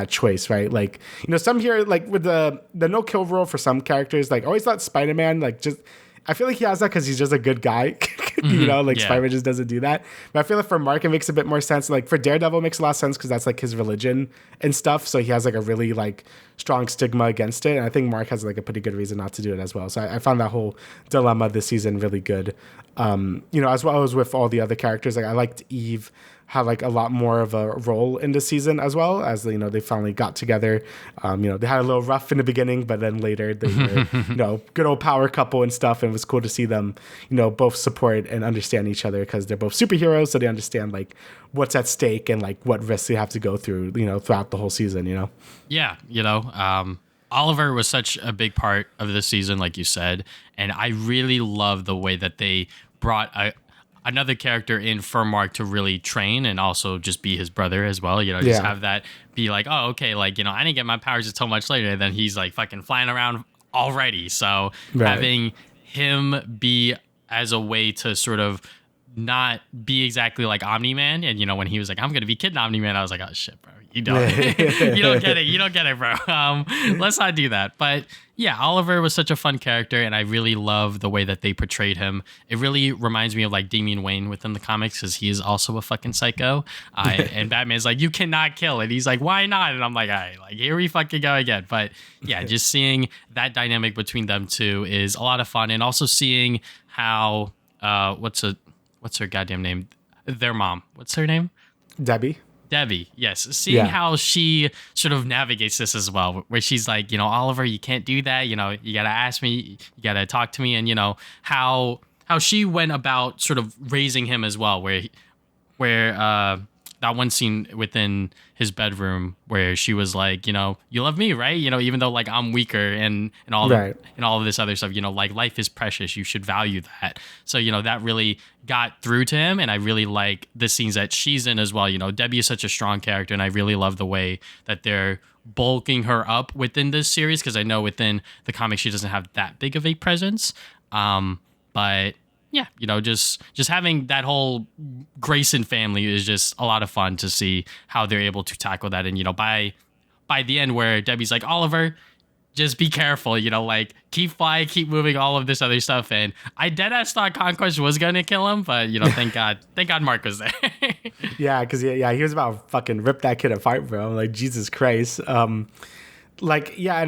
choice, right? Like some here like with the no kill rule for some characters, like always thought Spider-Man like just I feel like he has that because he's just a good guy. Spider-Man just doesn't do that. But I feel like for Mark, it makes a bit more sense. Like for Daredevil, it makes a lot of sense because that's like his religion and stuff. So he has like a really like strong stigma against it. And I think Mark has like a pretty good reason not to do it as well. So I found that whole dilemma this season really good. As well as with all the other characters. Like I liked Eve had like a lot more of a role in this season as well as they finally got together. They had a little rough in the beginning, but then later they were good old power couple and stuff, and it was cool to see them both support and understand each other because they're both superheroes, so they understand like what's at stake and like what risks they have to go through throughout the whole season. Oliver was such a big part of this season, like you said, and I really love the way that they brought another character in for Mark to really train and also just be his brother as well. Have that be like, oh, okay, like, I didn't get my powers until much later. And then he's like fucking flying around already. So having him be as a way to sort of not be exactly like Omni-Man. And, when he was like, I'm going to be Kid Omni-Man, I was like, oh shit, bro. You don't get it. You don't get it, bro. Let's not do that. But yeah, Oliver was such a fun character, and I really love the way that they portrayed him. It really reminds me of like Damian Wayne within the comics because he is also a fucking psycho. And Batman's like, you cannot kill it. He's like, why not? And I'm like, all right, like here we fucking go again. But yeah, just seeing that dynamic between them two is a lot of fun, and also seeing how what's her goddamn name? Their mom. What's her name? Debbie, yes. Seeing how she sort of navigates this as well, where she's like, Oliver, you can't do that. You got to ask me, you got to talk to me. And, how she went about sort of raising him as well, where that one scene within his bedroom where she was like, you love me, right? Even though like I'm weaker and all of this other stuff, like life is precious. You should value that. So, that really got through to him. And I really like the scenes that she's in as well. Debbie is such a strong character, and I really love the way that they're bulking her up within this series. Cause I know within the comics, she doesn't have that big of a presence. But yeah, just having that whole Grayson family is just a lot of fun to see how they're able to tackle that. And, by the end where Debbie's like, Oliver, just be careful, like keep flying, keep moving, all of this other stuff. And I deadass thought Conquest was going to kill him, but, thank God Mark was there. Yeah, because he was about to fucking rip that kid apart, bro. Like, Jesus Christ. And I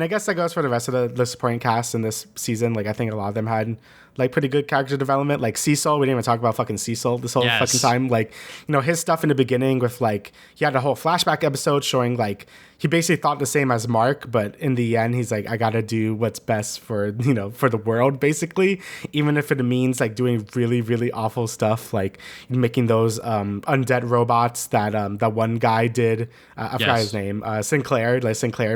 guess that goes for the rest of the supporting cast in this season. Like, I think a lot of them had like pretty good character development. Like Cecil, we didn't even talk about fucking Cecil this whole fucking time. Like, you know, his stuff in the beginning with like, he had a whole flashback episode showing like, he basically thought the same as Mark, but in the end, he's like, I gotta do what's best for, you know, for the world, basically. Even if it means like doing really, really awful stuff, like making those undead robots that that one guy did. I forgot his name. Sinclair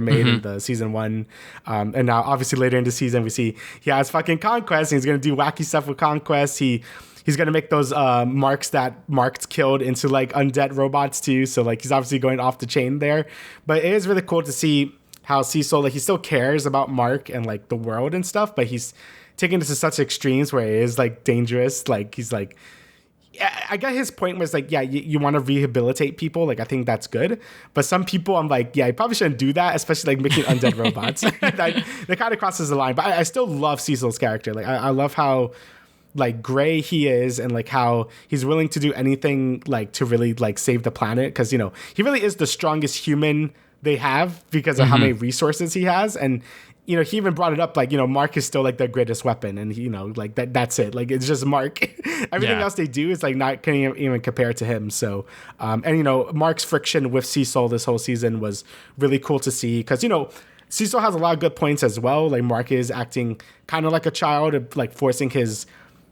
made in the season 1. And now obviously later in the season, we see he has fucking Conquest, and he's gonna do wacky stuff with Conquest. He's gonna make those marks that Mark's killed into like undead robots too. So like he's obviously going off the chain there. But it is really cool to see how Cecil, like, he still cares about Mark and like the world and stuff, but he's taking this to such extremes where it is like dangerous. Like he's like, I got his point was like, yeah, you want to rehabilitate people. Like, I think that's good. But some people, I'm like, yeah, you probably shouldn't do that, especially like making undead robots. that kind of crosses the line. But I still love Cecil's character. Like, I love how like gray he is, and like how he's willing to do anything like to really like save the planet, because, you know, he really is the strongest human they have because of how many resources he has. And, you know, he even brought it up like, you know, Mark is still like their greatest weapon, and he, you know, like that's it, like it's just Mark. Everything else they do is like not can even compare to him. So and, you know, Mark's friction with Cecil this whole season was really cool to see, because, you know, Cecil has a lot of good points as well. Like Mark is acting kind of like a child, like forcing his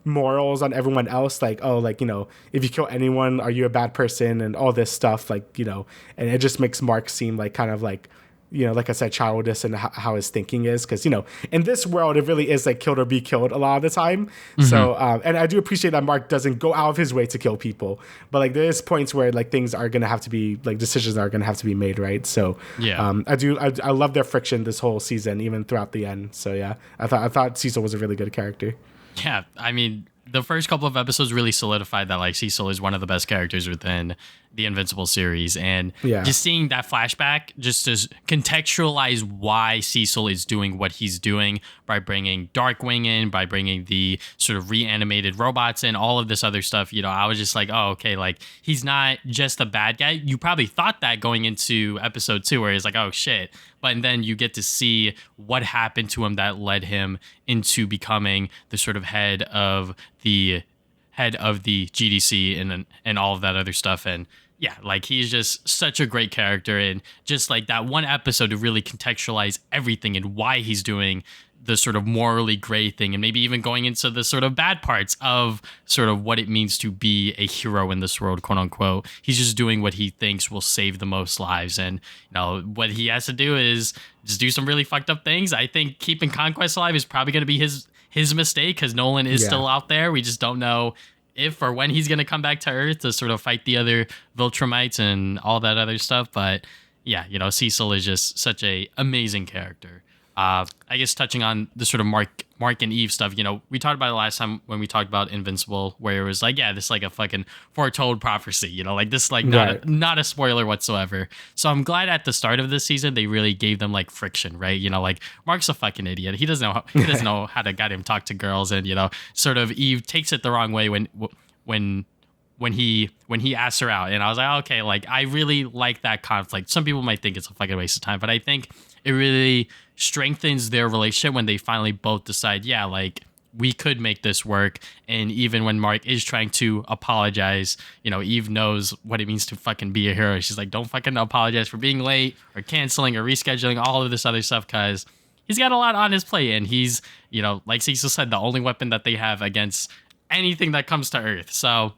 morals on everyone else, like, oh, like, you know, if you kill anyone, are you a bad person, and all this stuff, like, you know. And it just makes Mark seem like kind of like, you know, like I said, childish and how his thinking is, because, you know, in this world it really is like killed or be killed a lot of the time. So and I do appreciate that Mark doesn't go out of his way to kill people, but like there's points where like things are gonna have to be like, decisions are gonna have to be made, right? So I love their friction this whole season, even throughout the end. So yeah, I thought Cecil was a really good character. Yeah, I mean, the first couple of episodes really solidified that like Cecil is one of the best characters within the Invincible series, and just seeing that flashback just to contextualize why Cecil is doing what he's doing by bringing Darkwing in, by bringing the sort of reanimated robots and all of this other stuff. You know, I was just like, oh, okay, like he's not just a bad guy. You probably thought that going into episode 2, where he's like, oh shit. But then you get to see what happened to him that led him into becoming the sort of head of the GDC and all of that other stuff. And yeah, like he's just such a great character, and just like that one episode to really contextualize everything and why he's doing the sort of morally gray thing, and maybe even going into the sort of bad parts of sort of what it means to be a hero in this world, quote unquote. He's just doing what he thinks will save the most lives. And, you know, what he has to do is just do some really fucked up things. I think keeping Conquest alive is probably going to be his mistake, because Nolan is still out there. We just don't know if or when he's going to come back to Earth to sort of fight the other Viltrumites and all that other stuff. But yeah, you know, Cecil is just such a amazing character. I guess touching on the sort of Mark and Eve stuff, you know, we talked about it last time when we talked about Invincible, where it was like, yeah, this is like a fucking foretold prophecy, you know, like this, like not a spoiler whatsoever. So I'm glad at the start of this season they really gave them like friction, right? You know, like Mark's a fucking idiot. He doesn't know how to goddamn talk to girls, and, you know, sort of Eve takes it the wrong way when he asks her out. And I was like, okay, like I really like that conflict. Some people might think it's a fucking waste of time, but I think it really strengthens their relationship when they finally both decide, yeah, like we could make this work. And even when Mark is trying to apologize, you know, Eve knows what it means to fucking be a hero. She's like, don't fucking apologize for being late or canceling or rescheduling all of this other stuff, because he's got a lot on his plate, and he's, you know, like Cecil said, the only weapon that they have against anything that comes to Earth. So,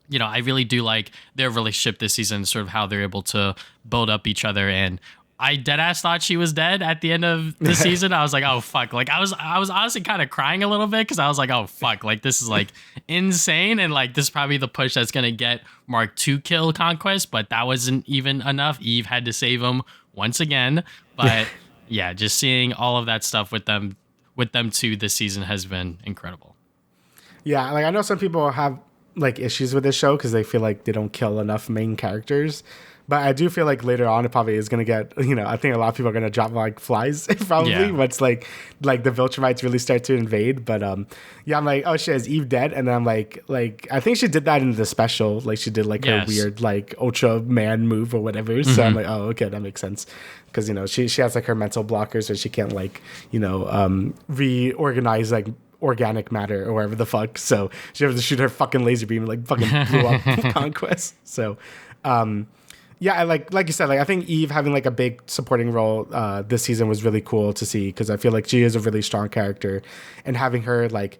you know, I really do like their relationship this season, sort of how they're able to build up each other. And I deadass thought she was dead at the end of the season. I was like, oh fuck. Like I was honestly kind of crying a little bit, because I was like, oh fuck, like this is like insane, and like this is probably the push that's gonna get Mark to kill Conquest, but that wasn't even enough. Eve had to save him once again. But yeah, just seeing all of that stuff with them too this season has been incredible. Yeah, like I know some people have like issues with this show because they feel like they don't kill enough main characters. But I do feel like later on it probably is going to get, you know, I think a lot of people are going to drop like flies probably once like the Viltrumites really start to invade. But yeah, I'm like, oh shit, is Eve dead? And then I'm like I think she did that in the special. Like she did like her weird like Ultra Man move or whatever. So I'm like, oh, okay, that makes sense. Because, you know, she has like her mental blockers, so she can't like, you know, reorganize like organic matter or whatever the fuck. So she has to shoot her fucking laser beam and like fucking blew up Conquest. So yeah, I like you said, like I think Eve having like a big supporting role this season was really cool to see, because I feel like she is a really strong character, and having her like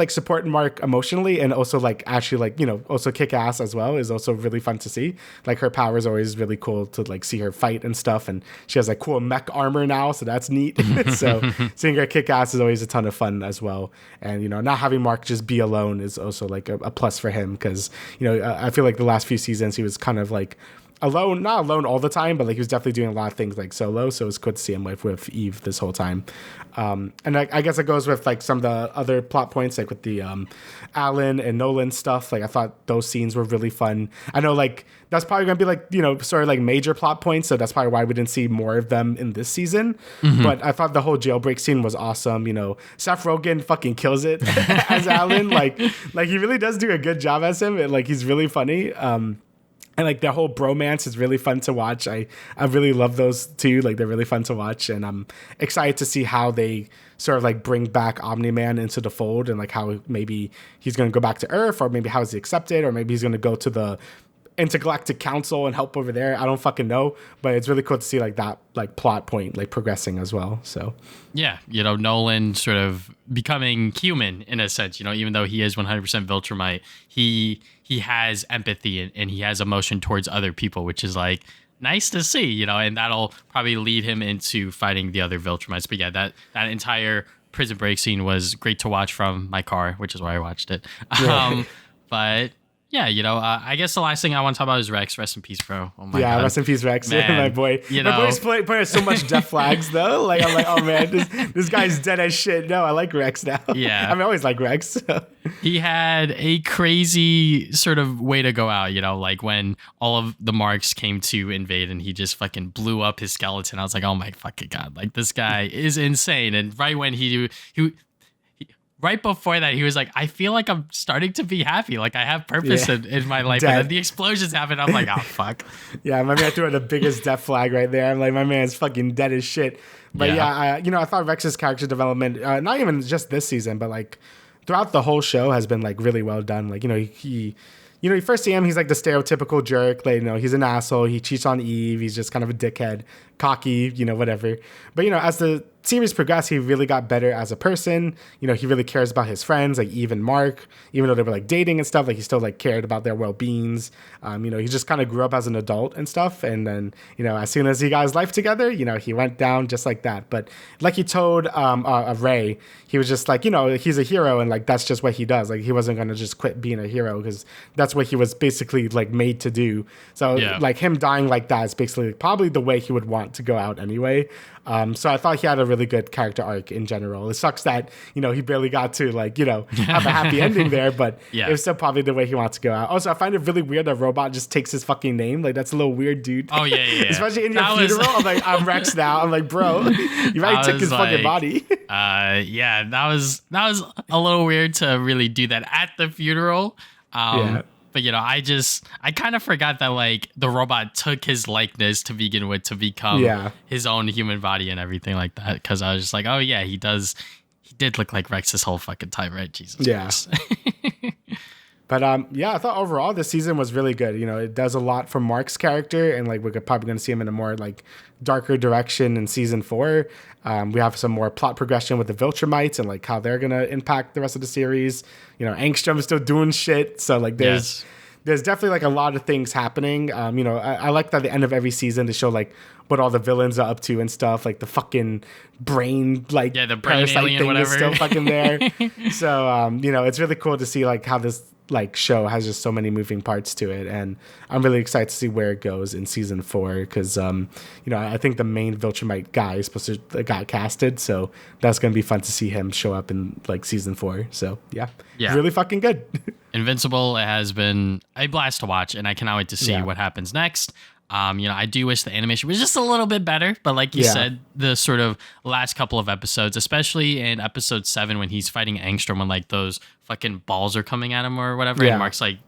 support Mark emotionally and also like actually like, you know, also kick ass as well is also really fun to see. Like her power is always really cool to like see her fight and stuff, and she has like cool mech armor now, so that's neat. So seeing her kick ass is always a ton of fun as well. And you know, not having Mark just be alone is also like a plus for him, because you know, I feel like the last few seasons he was kind of like alone, not alone all the time, but like he was definitely doing a lot of things like solo. So it's good to see him with Eve this whole time. And I guess it goes with like some of the other plot points, like with the Alan and Nolan stuff. Like I thought those scenes were really fun. I know like that's probably gonna be like, you know, sort of like major plot points, so that's probably why we didn't see more of them in this season. But I thought the whole jailbreak scene was awesome. You know, Seth Rogen fucking kills it as Alan. Like he really does do a good job as him. And, like he's really funny. And like the whole bromance is really fun to watch. I really love those two. Like they're really fun to watch, and I'm excited to see how they sort of like bring back Omni-Man into the fold, and like how maybe he's going to go back to Earth, or maybe how is he accepted, or maybe he's going to go to the Intergalactic Council and help over there. I don't fucking know, but it's really cool to see like that like plot point like progressing as well. So yeah, you know, Nolan sort of becoming human in a sense, you know, even though he is 100% Viltrumite, he has empathy and he has emotion towards other people, which is like nice to see, you know, and that'll probably lead him into fighting the other Viltrumites. But yeah, that entire prison break scene was great to watch from my car, which is why I watched it. But yeah, you know, I guess the last thing I want to talk about is Rex. Rest in peace, bro. Oh my God. Rest in peace, Rex. Man, my boy. You my know, boy's playing so much death flags, though. Like, I'm like, oh, man, this guy's dead as shit. No, I like Rex now. Yeah. I mean, I always like Rex. So. He had a crazy sort of way to go out, you know, like when all of the Marks came to invade and he just fucking blew up his skeleton. I was like, oh my fucking God, like this guy is insane. And right when he right before that, he was like, I feel like I'm starting to be happy. Like I have purpose in my life. Dead. And then the explosions happened. I'm like, oh, fuck. Yeah, my man threw out the biggest death flag right there. I'm like, my man's fucking dead as shit. But I thought Rex's character development, not even just this season, but like throughout the whole show has been like really well done. Like, you know, you first see him, he's like the stereotypical jerk. Like, you know, he's an asshole. He cheats on Eve. He's just kind of a dickhead, cocky, you know, whatever. But, you know, as the series progressed, he really got better as a person. You know, he really cares about his friends, like Eve and Mark, even though they were like dating and stuff, like he still like cared about their well-beings. You know, he just kind of grew up as an adult and stuff. And then, you know, as soon as he got his life together, you know, he went down just like that. But like he told Ray, he was just like, you know, he's a hero and like that's just what he does. Like he wasn't going to just quit being a hero because that's what he was basically like made to do. So like him dying like that is basically probably the way he would want to go out anyway. So I thought he had a really good character arc in general. It sucks that, you know, he barely got to like, you know, have a happy ending there, but it was still probably the way he wants to go out. Also, I find it really weird that Robot just takes his fucking name. Like that's a little weird, dude. Oh yeah. Especially in your funeral. I'm like, I'm Rex now. I'm like, bro, you already took his fucking body. That was a little weird to really do that at the funeral. But, you know, I kind of forgot that, like, the robot took his likeness to begin with to become his own human body and everything like that. Because I was just like, oh, yeah, he did look like Rex this whole fucking time, right? Jesus Christ. But, I thought overall this season was really good. You know, it does a lot for Mark's character, and, like, we're probably going to see him in a more, like, darker direction in season 4. We have some more plot progression with the Viltrumites and, like, how they're going to impact the rest of the series. You know, Angstrom's still doing shit. So, like, there's definitely, like, a lot of things happening. You know, I like that at the end of every season to show, like, what all the villains are up to and stuff. Like, the fucking brain, like, the brain alien, thing whatever. is still fucking there. So, you know, it's really cool to see, like, how this like show has just so many moving parts to it, and I'm really excited to see where it goes in season 4 because you know, I think the main Viltrumite guy is supposed to got casted, so that's gonna be fun to see him show up in like season 4. So yeah, really fucking good. Invincible has been a blast to watch, and I cannot wait to see what happens next. You know, I do wish the animation was just a little bit better, but like you said, the sort of last couple of episodes, especially in episode 7 when he's fighting Angstrom when like those fucking balls are coming at him or whatever, and Mark's like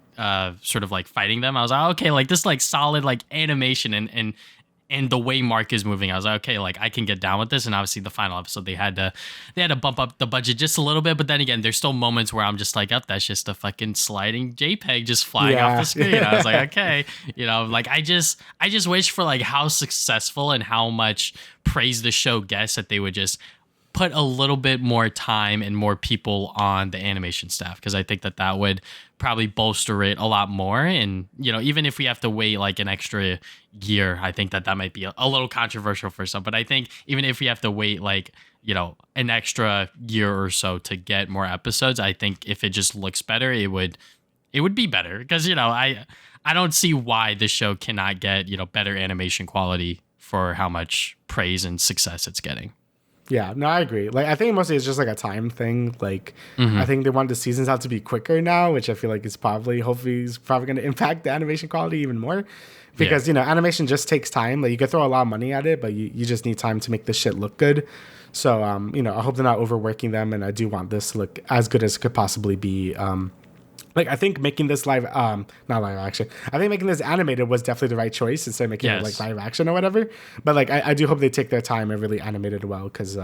sort of like fighting them. I was like, okay, like this like solid like animation and and the way Mark is moving, I was like, okay, like I can get down with this. And obviously the final episode, they had to bump up the budget just a little bit. But then again, there's still moments where I'm just like, oh, that's just a fucking sliding JPEG just flying off the screen. I was like, okay, like I just wish for like how successful and how much praise the show gets that they would just put a little bit more time and more people on the animation staff, because I think that would probably bolster it a lot more. And even if we have to wait like an extra year, I think that might be a little controversial for some, but I think even if we have to wait like an extra year or so to get more episodes, I think if it just looks better, it would be better, because I don't see why this show cannot get better animation quality for how much praise and success it's getting. Yeah, no, I agree. Like, I think mostly it's just like a time thing. Like, I think they want the seasons out to be quicker now, which I feel like hopefully is probably going to impact the animation quality even more. Because, animation just takes time. Like, you could throw a lot of money at it, but you just need time to make this shit look good. So, I hope they're not overworking them, and I do want this to look as good as it could possibly be. Like, I think making this not live action. I think making this animated was definitely the right choice instead of making it like live action or whatever. But like, I do hope they take their time and really animate it well, because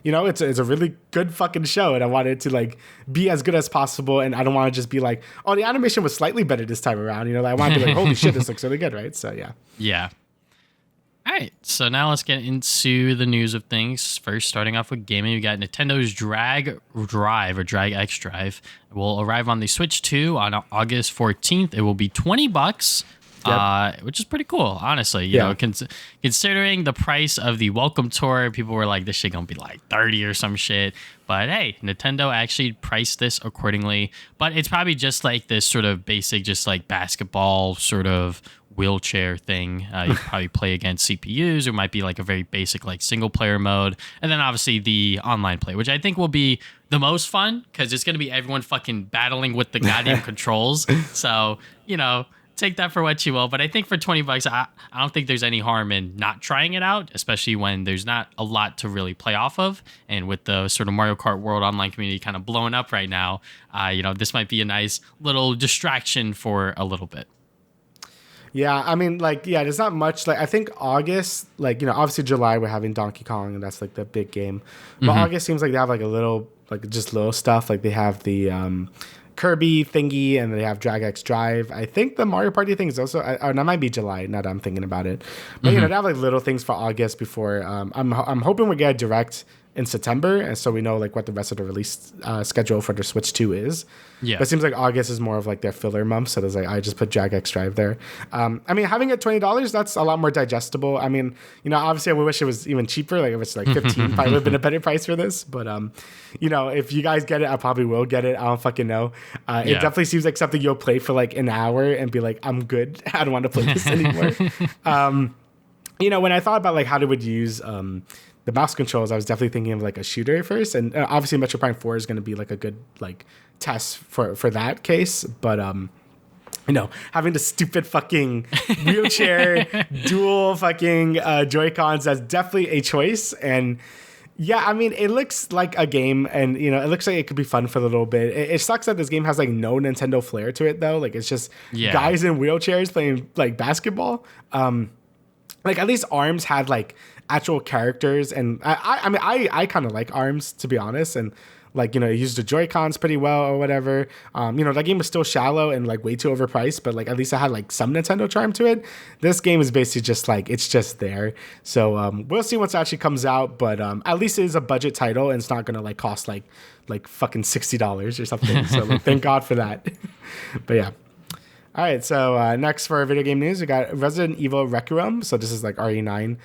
it's a really good fucking show, and I want it to like be as good as possible. And I don't want to just be like, oh, the animation was slightly better this time around. I want to be like, holy shit, this looks really good, right? So yeah. Yeah. All right, so now let's get into the news of things. First, starting off with gaming, we got Nintendo's Drag X Drive. It will arrive on the Switch 2 on August 14th. It will be $20, which is pretty cool, honestly. You know, considering the price of the Welcome Tour, people were like, this shit gonna be like 30 or some shit. But hey, Nintendo actually priced this accordingly. But it's probably just like this sort of basic, just like basketball sort of wheelchair thing. You probably play against CPUs. It might be like a very basic like single player mode, and then obviously the online play, which I think will be the most fun, because it's going to be everyone fucking battling with the goddamn controls. So take that for what you will. But I think for $20, I don't think there's any harm in not trying it out, especially when there's not a lot to really play off of. And with the sort of Mario Kart World online community kind of blowing up right now, this might be a nice little distraction for a little bit. Yeah, I mean, there's not much. Like, I think August, obviously July we're having Donkey Kong, and that's like the big game. But August seems like they have like a little, like just little stuff. Like they have the Kirby thingy, and they have Drag X Drive. I think the Mario Party thing is also, that might be July, now that I'm thinking about it. But, they have like little things for August before. I'm hoping we get a direct in September, and so we know like what the rest of the release schedule for the Switch 2 is. Yeah, but it seems like August is more of like their filler month, so there's like, I just put Drag X Drive there. I mean, having it $20, that's a lot more digestible. I mean, obviously I wish it was even cheaper, like if it's like 15 probably would have been a better price for this, but if you guys get it, I probably will get it. I don't fucking know. It definitely seems like something you'll play for like an hour and be like, I'm good, I don't want to play this anymore. When I thought about like how they would use the mouse controls, I was definitely thinking of like a shooter first, and obviously Metro Prime 4 is going to be like a good like test for that case. But having the stupid fucking wheelchair dual fucking Joy-Cons, that's definitely a choice. And yeah, I mean, it looks like a game, and it looks like it could be fun for a little bit. It sucks that this game has like no Nintendo flair to it though. Like it's just guys in wheelchairs playing like basketball. Like at least ARMS had like actual characters, and I kind of like ARMS, to be honest, and like it used the Joy-Cons pretty well or whatever. That game was still shallow and like way too overpriced, but like at least I had like some Nintendo charm to it. This game is basically just like it's just there. So we'll see once it actually comes out, but at least it is a budget title, and it's not gonna like cost like fucking $60 or something. So like, thank God for that. But yeah. All right, so next for video game news, we got Resident Evil Requiem. So this is like RE9.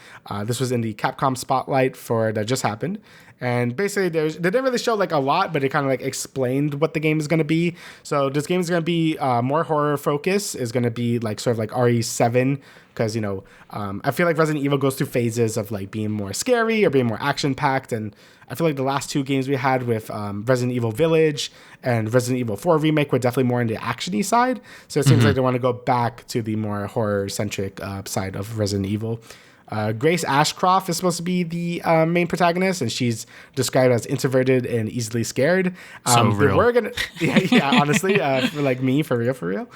This was in the Capcom Spotlight that just happened. And basically, they didn't really show like a lot, but it kind of like explained what the game is going to be. So this game is going to be more horror focus. Is going to be like sort of like RE7, because I feel like Resident Evil goes through phases of like being more scary or being more action packed, and I feel like the last two games we had with Resident Evil Village and Resident Evil 4 Remake were definitely more on the action-y side. So it seems like they want to go back to the more horror-centric side of Resident Evil. Grace Ashcroft is supposed to be the main protagonist, and she's described as introverted and easily scared. So real. They were gonna, honestly, for like me, for real.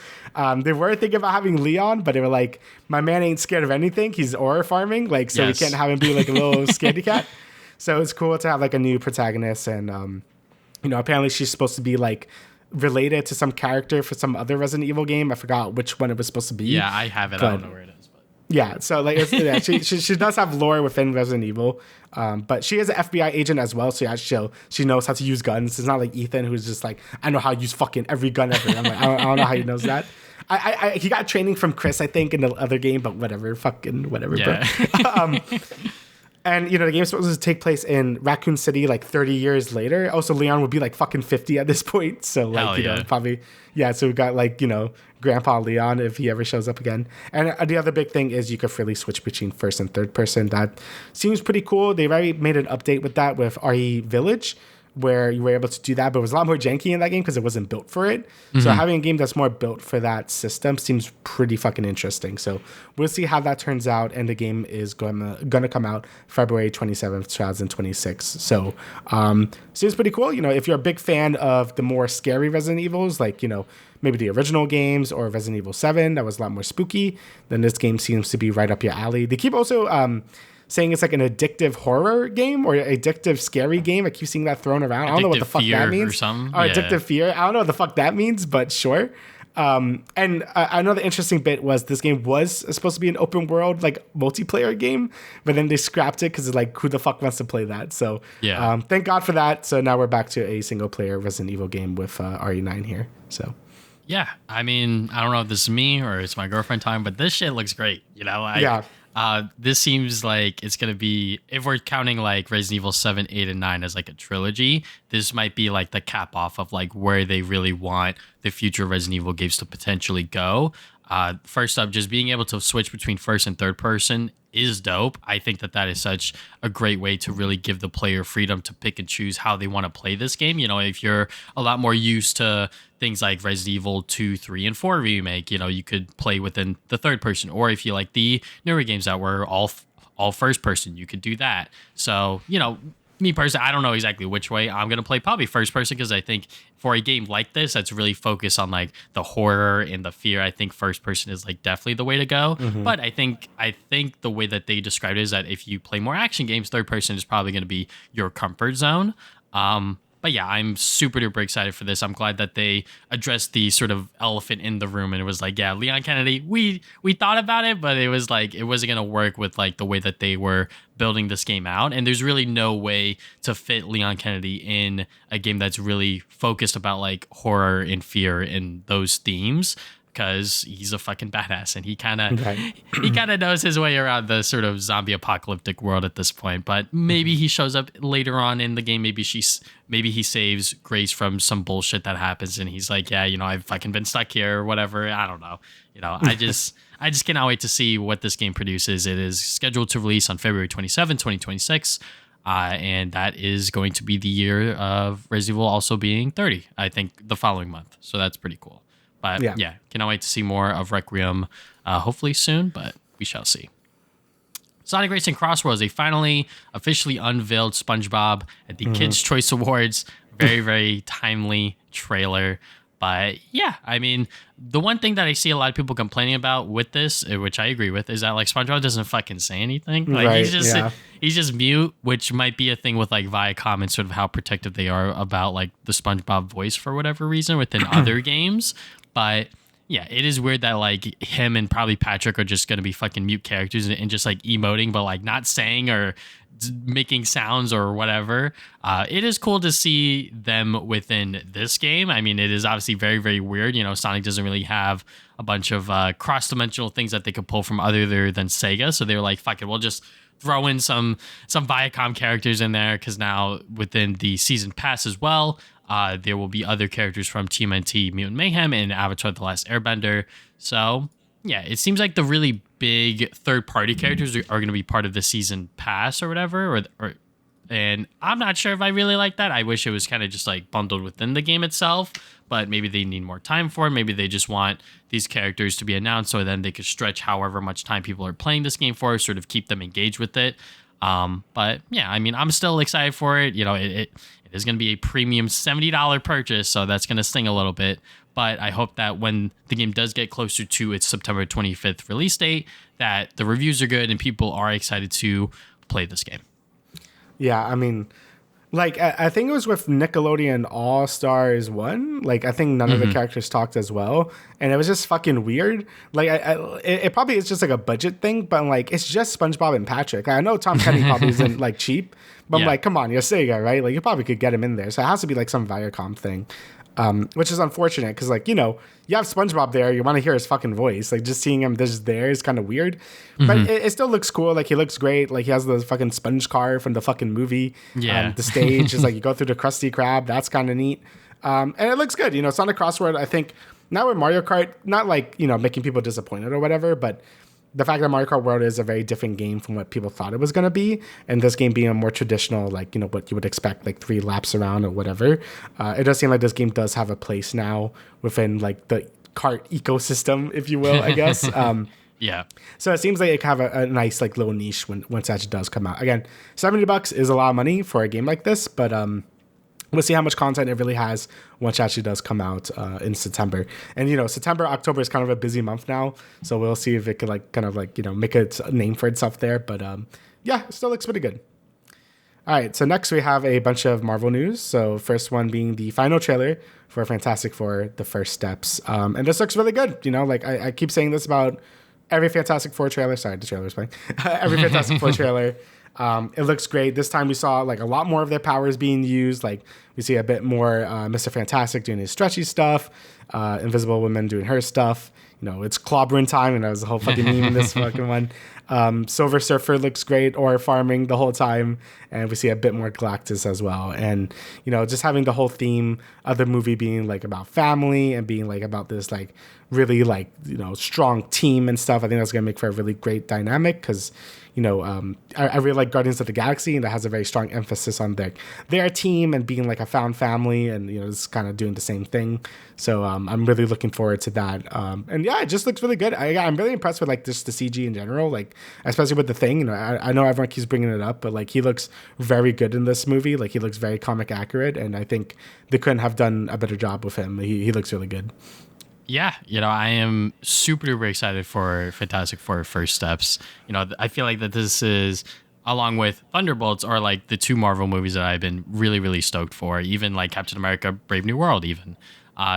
They were thinking about having Leon, but they were like, my man ain't scared of anything. He's aura farming, like, so we can't have him be like a little scaredy cat. So it's cool to have like a new protagonist, and apparently she's supposed to be like related to some character for some other Resident Evil game. I forgot which one it was supposed to be. Yeah, I have it. I don't know where it is. Yeah, so like she does have lore within Resident Evil, but she is an FBI agent as well. So yeah, she knows how to use guns. It's not like Ethan, who's just like, I know how to use fucking every gun ever. I'm like, I don't know how he knows that. He got training from Chris, I think, in the other game, but whatever, fucking whatever. Yeah. Bro. And, the game's supposed to take place in Raccoon City like 30 years later. Also, Leon would be like fucking 50 at this point. So, like, probably, so we got like, Grandpa Leon if he ever shows up again. And the other big thing is you could freely switch between first and third person. That seems pretty cool. They've already made an update with that with RE Village, where you were able to do that, but it was a lot more janky in that game because it wasn't built for it. Mm-hmm. So having a game that's more built for that system seems pretty fucking interesting. So we'll see how that turns out, and the game is gonna come out February 27th, 2026. So seems pretty cool. If you're a big fan of the more scary Resident Evils, like, maybe the original games or Resident Evil 7, that was a lot more spooky, then this game seems to be right up your alley. They keep also saying it's like an addictive horror game or addictive scary game. I keep seeing that thrown around. I don't know what the fuck that means. Or something. Or addictive fear. I don't know what the fuck that means, but sure. And another interesting bit was this game was supposed to be an open world, like, multiplayer game, but then they scrapped it because it's like, who the fuck wants to play that? So thank God for that. So now we're back to a single player Resident Evil game with RE9 here. So. Yeah, I mean, I don't know if this is me or it's my girlfriend time, but this shit looks great. This seems like it's going to be, if we're counting like Resident Evil 7, 8, and 9 as like a trilogy, this might be like the cap off of like where they really want the future Resident Evil games to potentially go. First up, just being able to switch between first and third person is dope. I think that is such a great way to really give the player freedom to pick and choose how they want to play this game. If you're a lot more used to things like Resident Evil 2, 3, and 4 remake, you could play within the third person. Or if you like the newer games that were all first person, you could do that. So, me personally, I don't know exactly which way I'm going to play. Probably first person, because I think for a game like this that's really focused on like the horror and the fear, I think first person is like definitely the way to go. Mm-hmm. But I think the way that they described it is that if you play more action games, third person is probably going to be your comfort zone. But yeah, I'm super duper excited for this. I'm glad that they addressed the sort of elephant in the room, and it was like, yeah, Leon Kennedy, we thought about it, but it was like, it wasn't going to work with like the way that they were building this game out. And there's really no way to fit Leon Kennedy in a game that's really focused about like horror and fear and those themes, because he's a fucking badass and he kind of knows his way around the sort of zombie apocalyptic world at this point. But maybe he shows up later on in the game. Maybe he saves Grace from some bullshit that happens, and he's like, yeah, I've fucking been stuck here or whatever. I don't know. I just cannot wait to see what this game produces. It is scheduled to release on February 27, 2026. And that is going to be the year of Resident Evil also being 30, I think, the following month. So that's pretty cool. But yeah, cannot wait to see more of Requiem, hopefully soon, but we shall see. Sonic Racing CrossWorlds, they finally officially unveiled SpongeBob at the Kids' Choice Awards. Very, very timely trailer. But yeah, I mean, the one thing that I see a lot of people complaining about with this, which I agree with, is that like SpongeBob doesn't fucking say anything. Like he's just mute, which might be a thing with like Viacom and sort of how protective they are about like the SpongeBob voice for whatever reason within other games. But yeah, it is weird that like him and probably Patrick are just going to be fucking mute characters and just like emoting, but like not saying or making sounds or whatever. It is cool to see them within this game. I mean, it is obviously very, very weird. Sonic doesn't really have a bunch of cross-dimensional things that they could pull from other than Sega. So they were like, fuck it, we'll just throw in some Viacom characters in there, because now within the season pass as well, there will be other characters from TMNT Mutant Mayhem and Avatar The Last Airbender. So yeah, it seems like the really big third-party characters are going to be part of the season pass or whatever, or And I'm not sure if I really like that. I wish it was kind of just like bundled within the game itself, but maybe they need more time for it. Maybe they just want these characters to be announced so then they could stretch however much time people are playing this game for, sort of keep them engaged with it. But yeah, I mean, I'm still excited for it. You know, it is going to be a premium $70 purchase, so that's going to sting a little bit. But I hope that when the game does get closer to its September 25th release date, that the reviews are good and people are excited to play this game. Yeah, I mean, like, I think it was with Nickelodeon All Stars 1. Like, I think none of the characters talked as well. And it was just fucking weird. Like, it probably is just like a budget thing, but like, it's just SpongeBob and Patrick. I know Tom Kenny probably isn't like cheap, but I'm like, come on, you're Sega, right? Like, you probably could get him in there. So it has to be like some Viacom thing. Which is unfortunate because, like, you know, you have SpongeBob there, you want to hear his fucking voice. Like, just seeing him just there is kind of weird. But it still looks cool. Like, he looks great. Like, he has the fucking sponge car from the fucking movie. Yeah. The stage is like, you go through the Krusty Krab. That's kind of neat. And it looks good. You know, Sonic CrossWorlds, I think, not with Mario Kart, not like, you know, making people disappointed or whatever, but the fact that Mario Kart World is a very different game from what people thought it was going to be, and this game being a more traditional, like, you know, what you would expect, like 3 laps around or whatever, it does seem like this game does have a place now within, like, the kart ecosystem, if you will, I guess. Yeah. So it seems like it can have a nice, like, little niche once it actually does come out. Again, $70 is a lot of money for a game like this, but we'll see how much content it really has once it actually does come out in September. And, you know, September, October is kind of a busy month now. So we'll see if it could, like, kind of, like, you know, make a name for itself there. But, yeah, it still looks pretty good. All right, so next we have a bunch of Marvel news. So first one being the final trailer for Fantastic Four, The First Steps. And this looks really good. You know, like, I keep saying this about every Fantastic Four trailer. Sorry, the trailer's playing. Every Fantastic Four trailer. It looks great. This time we saw like a lot more of their powers being used. Like we see a bit more Mr. Fantastic doing his stretchy stuff, Invisible Woman doing her stuff. You know, it's clobbering time, and that was the whole fucking meme in this fucking one. Silver Surfer looks great, or farming the whole time, and we see a bit more Galactus as well. And you know, just having the whole theme of the movie being like about family and being like about this like really like, you know, strong team and stuff. I think that's gonna make for a really great dynamic because, you know, I really like Guardians of the Galaxy, and that has a very strong emphasis on their team and being like a found family, and you know, it's kind of doing the same thing. So I'm really looking forward to that. And yeah, it just looks really good. I'm really impressed with like just the CG in general, like especially with the Thing. You know, I know everyone keeps bringing it up, but like he looks very good in this movie. Like he looks very comic accurate, and I think they couldn't have done a better job with him. He looks really good. Yeah, you know, I am super duper excited for Fantastic Four First Steps. You know, I feel like that this is, along with Thunderbolts, are like the 2 Marvel movies that I've been really, really stoked for, even like Captain America Brave New World even.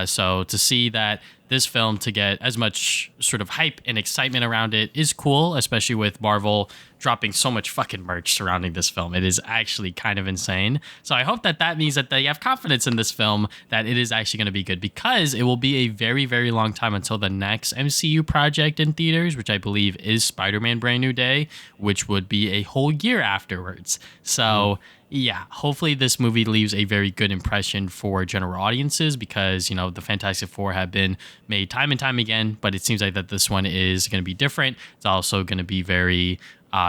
So to see that this film to get as much sort of hype and excitement around it is cool, especially with Marvel dropping so much fucking merch surrounding this film. It is actually kind of insane. So I hope that that means that they have confidence in this film, that it is actually going to be good, because it will be a very, very long time until the next MCU project in theaters, which I believe is Spider-Man Brand New Day, which would be a whole year afterwards. So yeah, hopefully this movie leaves a very good impression for general audiences, because, you know, the Fantastic Four have been made time and time again, but it seems like that this one is going to be different. It's also going to be very,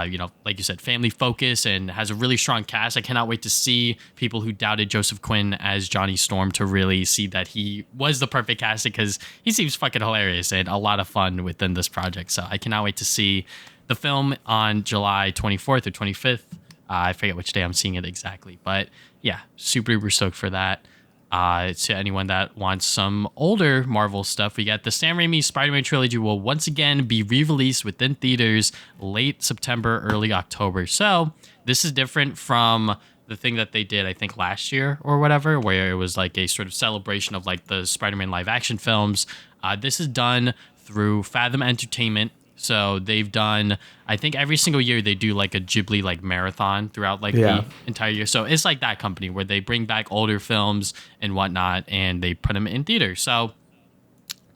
you know, like you said, family focused and has a really strong cast. I cannot wait to see people who doubted Joseph Quinn as Johnny Storm to really see that he was the perfect casting, because he seems fucking hilarious and a lot of fun within this project. So I cannot wait to see the film on July 24th or 25th. I forget which day I'm seeing it exactly, but yeah, super duper stoked for that. To anyone that wants some older Marvel stuff, we got the Sam Raimi Spider-Man trilogy will once again be re-released within theaters late September, early October. So this is different from the thing that they did, I think, last year or whatever, where it was like a sort of celebration of like the Spider-Man live action films. This is done through Fathom Entertainment. So they've done, I think every single year they do like a Ghibli like marathon throughout like the entire year. So it's like that company where they bring back older films and whatnot and they put them in theaters. So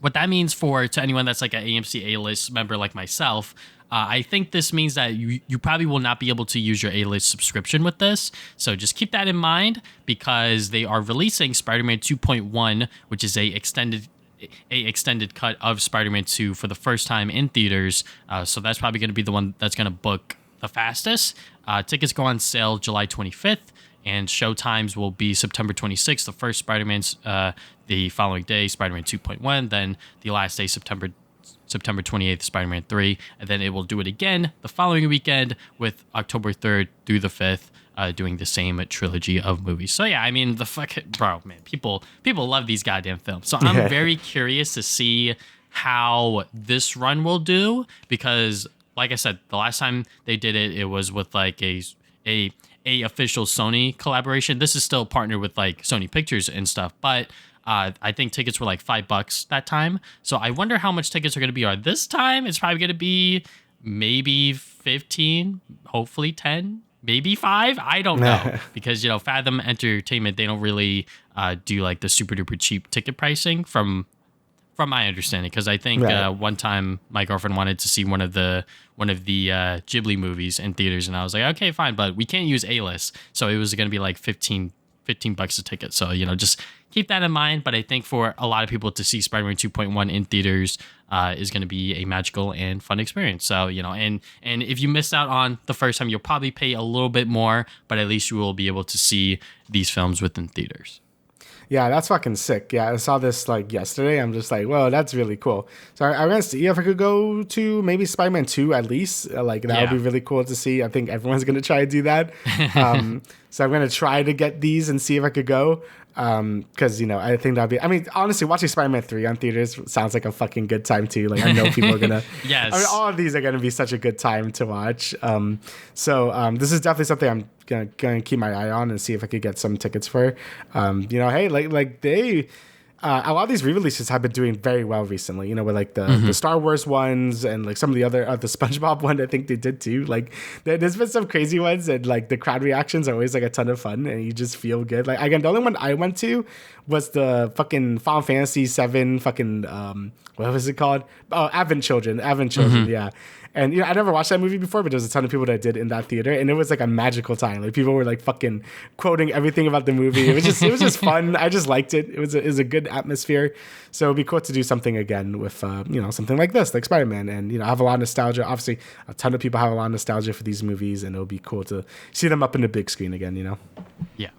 what that means to anyone that's like an AMC A-list member like myself, I think this means that you probably will not be able to use your A-list subscription with this. So just keep that in mind, because they are releasing Spider-Man 2.1, which is a extended cut of Spider-Man 2 for the first time in theaters. So that's probably going to be the one that's going to book the fastest. Tickets go on sale July 25th, and show times will be September 26th. The first Spider-Man's the following day, Spider-Man 2.1. Then the last day, September 28th, Spider-Man 3, and then it will do it again the following weekend with October 3rd through the 5th. Doing the same trilogy of movies. So yeah, I mean, people love these goddamn films. So I'm very curious to see how this run will do, because like I said, the last time they did it, it was with like a official Sony collaboration. This is still partnered with like Sony Pictures and stuff, but I think tickets were like $5 that time. So I wonder how much tickets are going to be. This time it's probably going to be maybe 15, hopefully 10. Maybe 5. I don't know, because Fathom Entertainment, they don't really do like the super duper cheap ticket pricing from my understanding. Because I think one time my girlfriend wanted to see one of the Ghibli movies in theaters, and I was like, okay, fine, but we can't use A-list, so it was going to be like $15 a ticket. So just keep that in mind. But I think for a lot of people to see Spider-Man 2.1 in theaters is going to be a magical and fun experience. So and if you missed out on the first time, you'll probably pay a little bit more, but at least you will be able to see these films within theaters. Yeah, that's fucking sick. Yeah, I saw this like yesterday. I'm just like, whoa, that's really cool. So I'm gonna see if I could go to maybe Spider-Man 2 at least. Like that would be really cool to see. I think everyone's gonna try to do that. So I'm gonna try to get these and see if I could go. Because I think that'd be. I mean, honestly, watching Spider-Man 3 on theaters sounds like a fucking good time too. Like I know people are gonna. Yes. I mean, all of these are gonna be such a good time to watch. So this is definitely something I'm gonna keep my eye on and see if I could get some tickets for. Hey, like they. A lot of these re-releases have been doing very well recently, with like the Star Wars ones and like some of the other, the SpongeBob one, I think they did too. Like there's been some crazy ones, and like the crowd reactions are always like a ton of fun, and you just feel good. Like again, the only one I went to was the fucking Final Fantasy 7 fucking, what was it called? Oh, Advent Children, yeah. And I never watched that movie before, but there's a ton of people that did in that theater, and it was like a magical time. Like people were like fucking quoting everything about the movie. It was just fun. I just liked it. It was a good atmosphere. So it'd be cool to do something again with something like this, like Spider-Man, and I have a lot of nostalgia. Obviously, a ton of people have a lot of nostalgia for these movies, and it'll be cool to see them up in the big screen again. Yeah.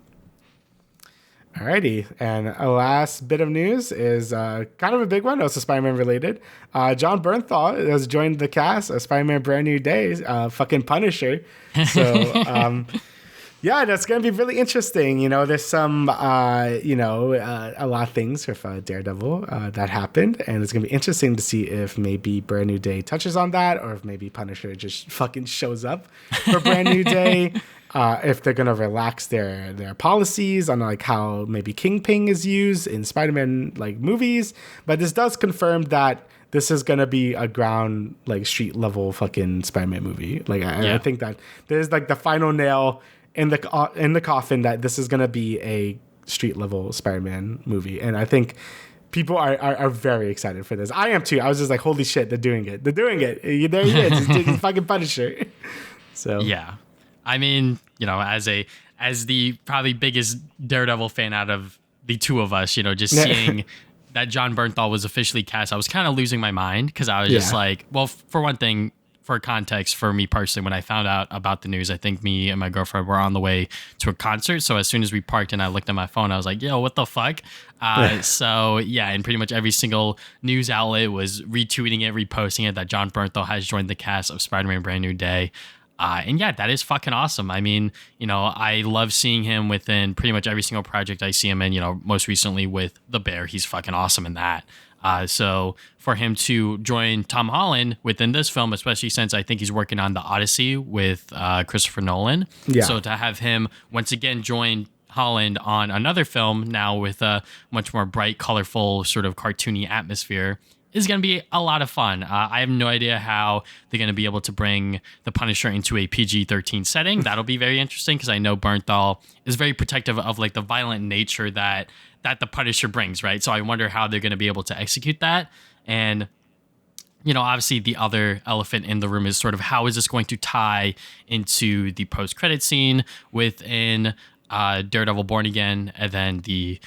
Alrighty, and a last bit of news is kind of a big one. Also Spider-Man related. Jon Bernthal has joined the cast of Spider-Man Brand New Day, fucking Punisher. So, yeah, that's going to be really interesting. There's some, a lot of things with Daredevil that happened, and it's going to be interesting to see if maybe Brand New Day touches on that, or if maybe Punisher just fucking shows up for Brand New Day. If they're gonna relax their policies on like how maybe Kingpin is used in Spider-Man like movies, but this does confirm that this is gonna be a ground like street level fucking Spider-Man movie. Like I think that there's like the final nail in the coffin that this is gonna be a street level Spider-Man movie, and I think people are very excited for this. I am too. I was just like, holy shit, they're doing it. There he is. He's fucking Punisher. So yeah. I mean, as the probably biggest Daredevil fan out of the two of us, just seeing that Jon Bernthal was officially cast, I was kind of losing my mind, because I was just like, well, for one thing, for context, for me personally, when I found out about the news, I think me and my girlfriend were on the way to a concert. So as soon as we parked and I looked at my phone, I was like, yo, what the fuck? So yeah, and pretty much every single news outlet was retweeting it, reposting it, that Jon Bernthal has joined the cast of Spider-Man Brand New Day. And yeah, that is fucking awesome. I mean, I love seeing him within pretty much every single project I see him in, most recently with The Bear. He's fucking awesome in that. So for him to join Tom Holland within this film, especially since I think he's working on The Odyssey with Christopher Nolan. Yeah. So to have him once again join Holland on another film now with a much more bright, colorful, sort of cartoony atmosphere is going to be a lot of fun. I have no idea how they're going to be able to bring the Punisher into a PG-13 setting. That'll be very interesting, because I know Bernthal is very protective of like the violent nature that the Punisher brings, right? So I wonder how they're going to be able to execute that. And obviously the other elephant in the room is sort of how is this going to tie into the post-credit scene within Daredevil Born Again, and then the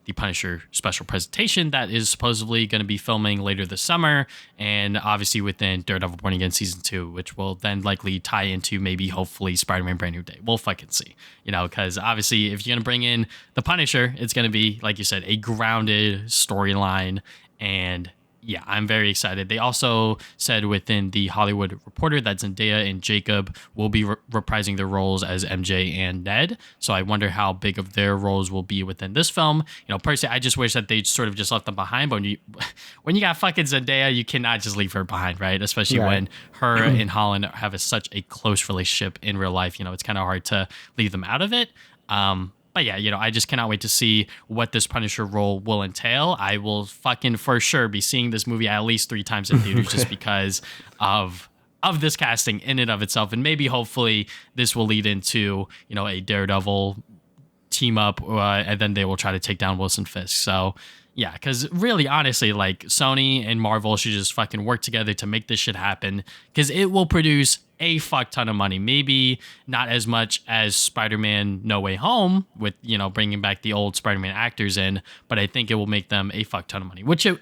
the Punisher special presentation that is supposedly going to be filming later this summer, and obviously within Daredevil Born Again Season 2, which will then likely tie into maybe, hopefully, Spider-Man Brand New Day. We'll fucking see. Because obviously if you're going to bring in the Punisher, it's going to be, like you said, a grounded storyline, and yeah, I'm very excited. They also said within the Hollywood Reporter that Zendaya and Jacob will be reprising their roles as MJ and Ned. So I wonder how big of their roles will be within this film. Personally, I just wish that they sort of just left them behind. But when you got fucking Zendaya, you cannot just leave her behind, right? Especially when her and Holland have such a close relationship in real life. It's kind of hard to leave them out of it. But yeah, I just cannot wait to see what this Punisher role will entail. I will fucking for sure be seeing this movie at least 3 times in theaters just because of this casting in and of itself. And maybe hopefully this will lead into, a Daredevil team up and then they will try to take down Wilson Fisk. So yeah, because really, honestly, like Sony and Marvel should just fucking work together to make this shit happen because it will produce a fuck ton of money. Maybe not as much as Spider-Man No Way Home with, bringing back the old Spider-Man actors in, but I think it will make them a fuck ton of money, which it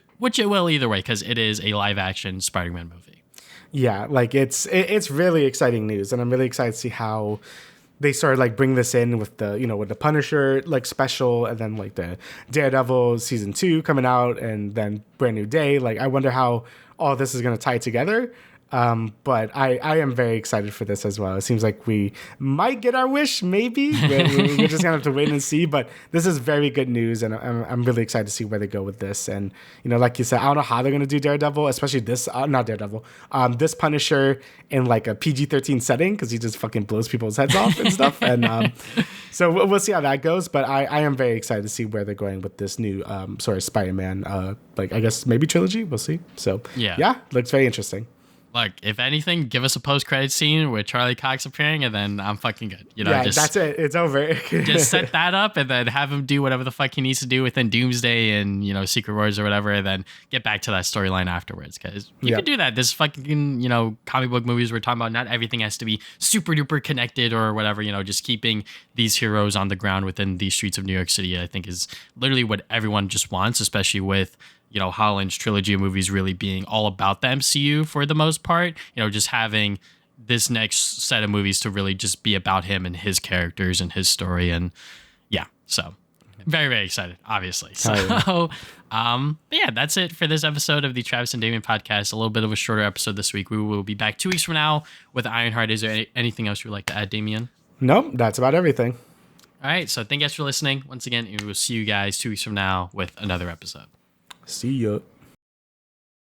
will either way because it is a live action Spider-Man movie. Yeah, like it's really exciting news, and I'm really excited to see how they started like bring this in with the with the Punisher like special, and then like the Daredevil season 2 coming out, and then Brand New Day. Like I wonder how all this is going to tie together. But I am very excited for this as well. It seems like we might get our wish, maybe. We're just gonna have to wait and see. But this is very good news, and I'm really excited to see where they go with this. And like you said, I don't know how they're gonna do Daredevil, especially this not Daredevil, this Punisher in like a PG-13 setting because he just fucking blows people's heads off and stuff. And so we'll see how that goes. But I am very excited to see where they're going with this new sort of Spider-Man, like I guess maybe trilogy. We'll see. So yeah, looks very interesting. Look, if anything, give us a post-credit scene with Charlie Cox appearing, and then I'm fucking good. That's it. It's over. Just set that up, and then have him do whatever the fuck he needs to do within Doomsday and Secret Wars or whatever, and then get back to that storyline afterwards. Because you can do that. This fucking comic book movies we're talking about. Not everything has to be super duper connected or whatever. Just keeping these heroes on the ground within the streets of New York City, I think, is literally what everyone just wants, especially with Holland's trilogy of movies really being all about the MCU for the most part, just having this next set of movies to really just be about him and his characters and his story. And yeah, so very, very excited, obviously. So, but yeah, that's it for this episode of the Travis and Damian podcast. A little bit of a shorter episode this week. We will be back 2 weeks from now with Ironheart. Is there anything else you'd like to add, Damian? Nope, that's about everything. All right. So thank you guys for listening once again. And we will see you guys 2 weeks from now with another episode. See ya.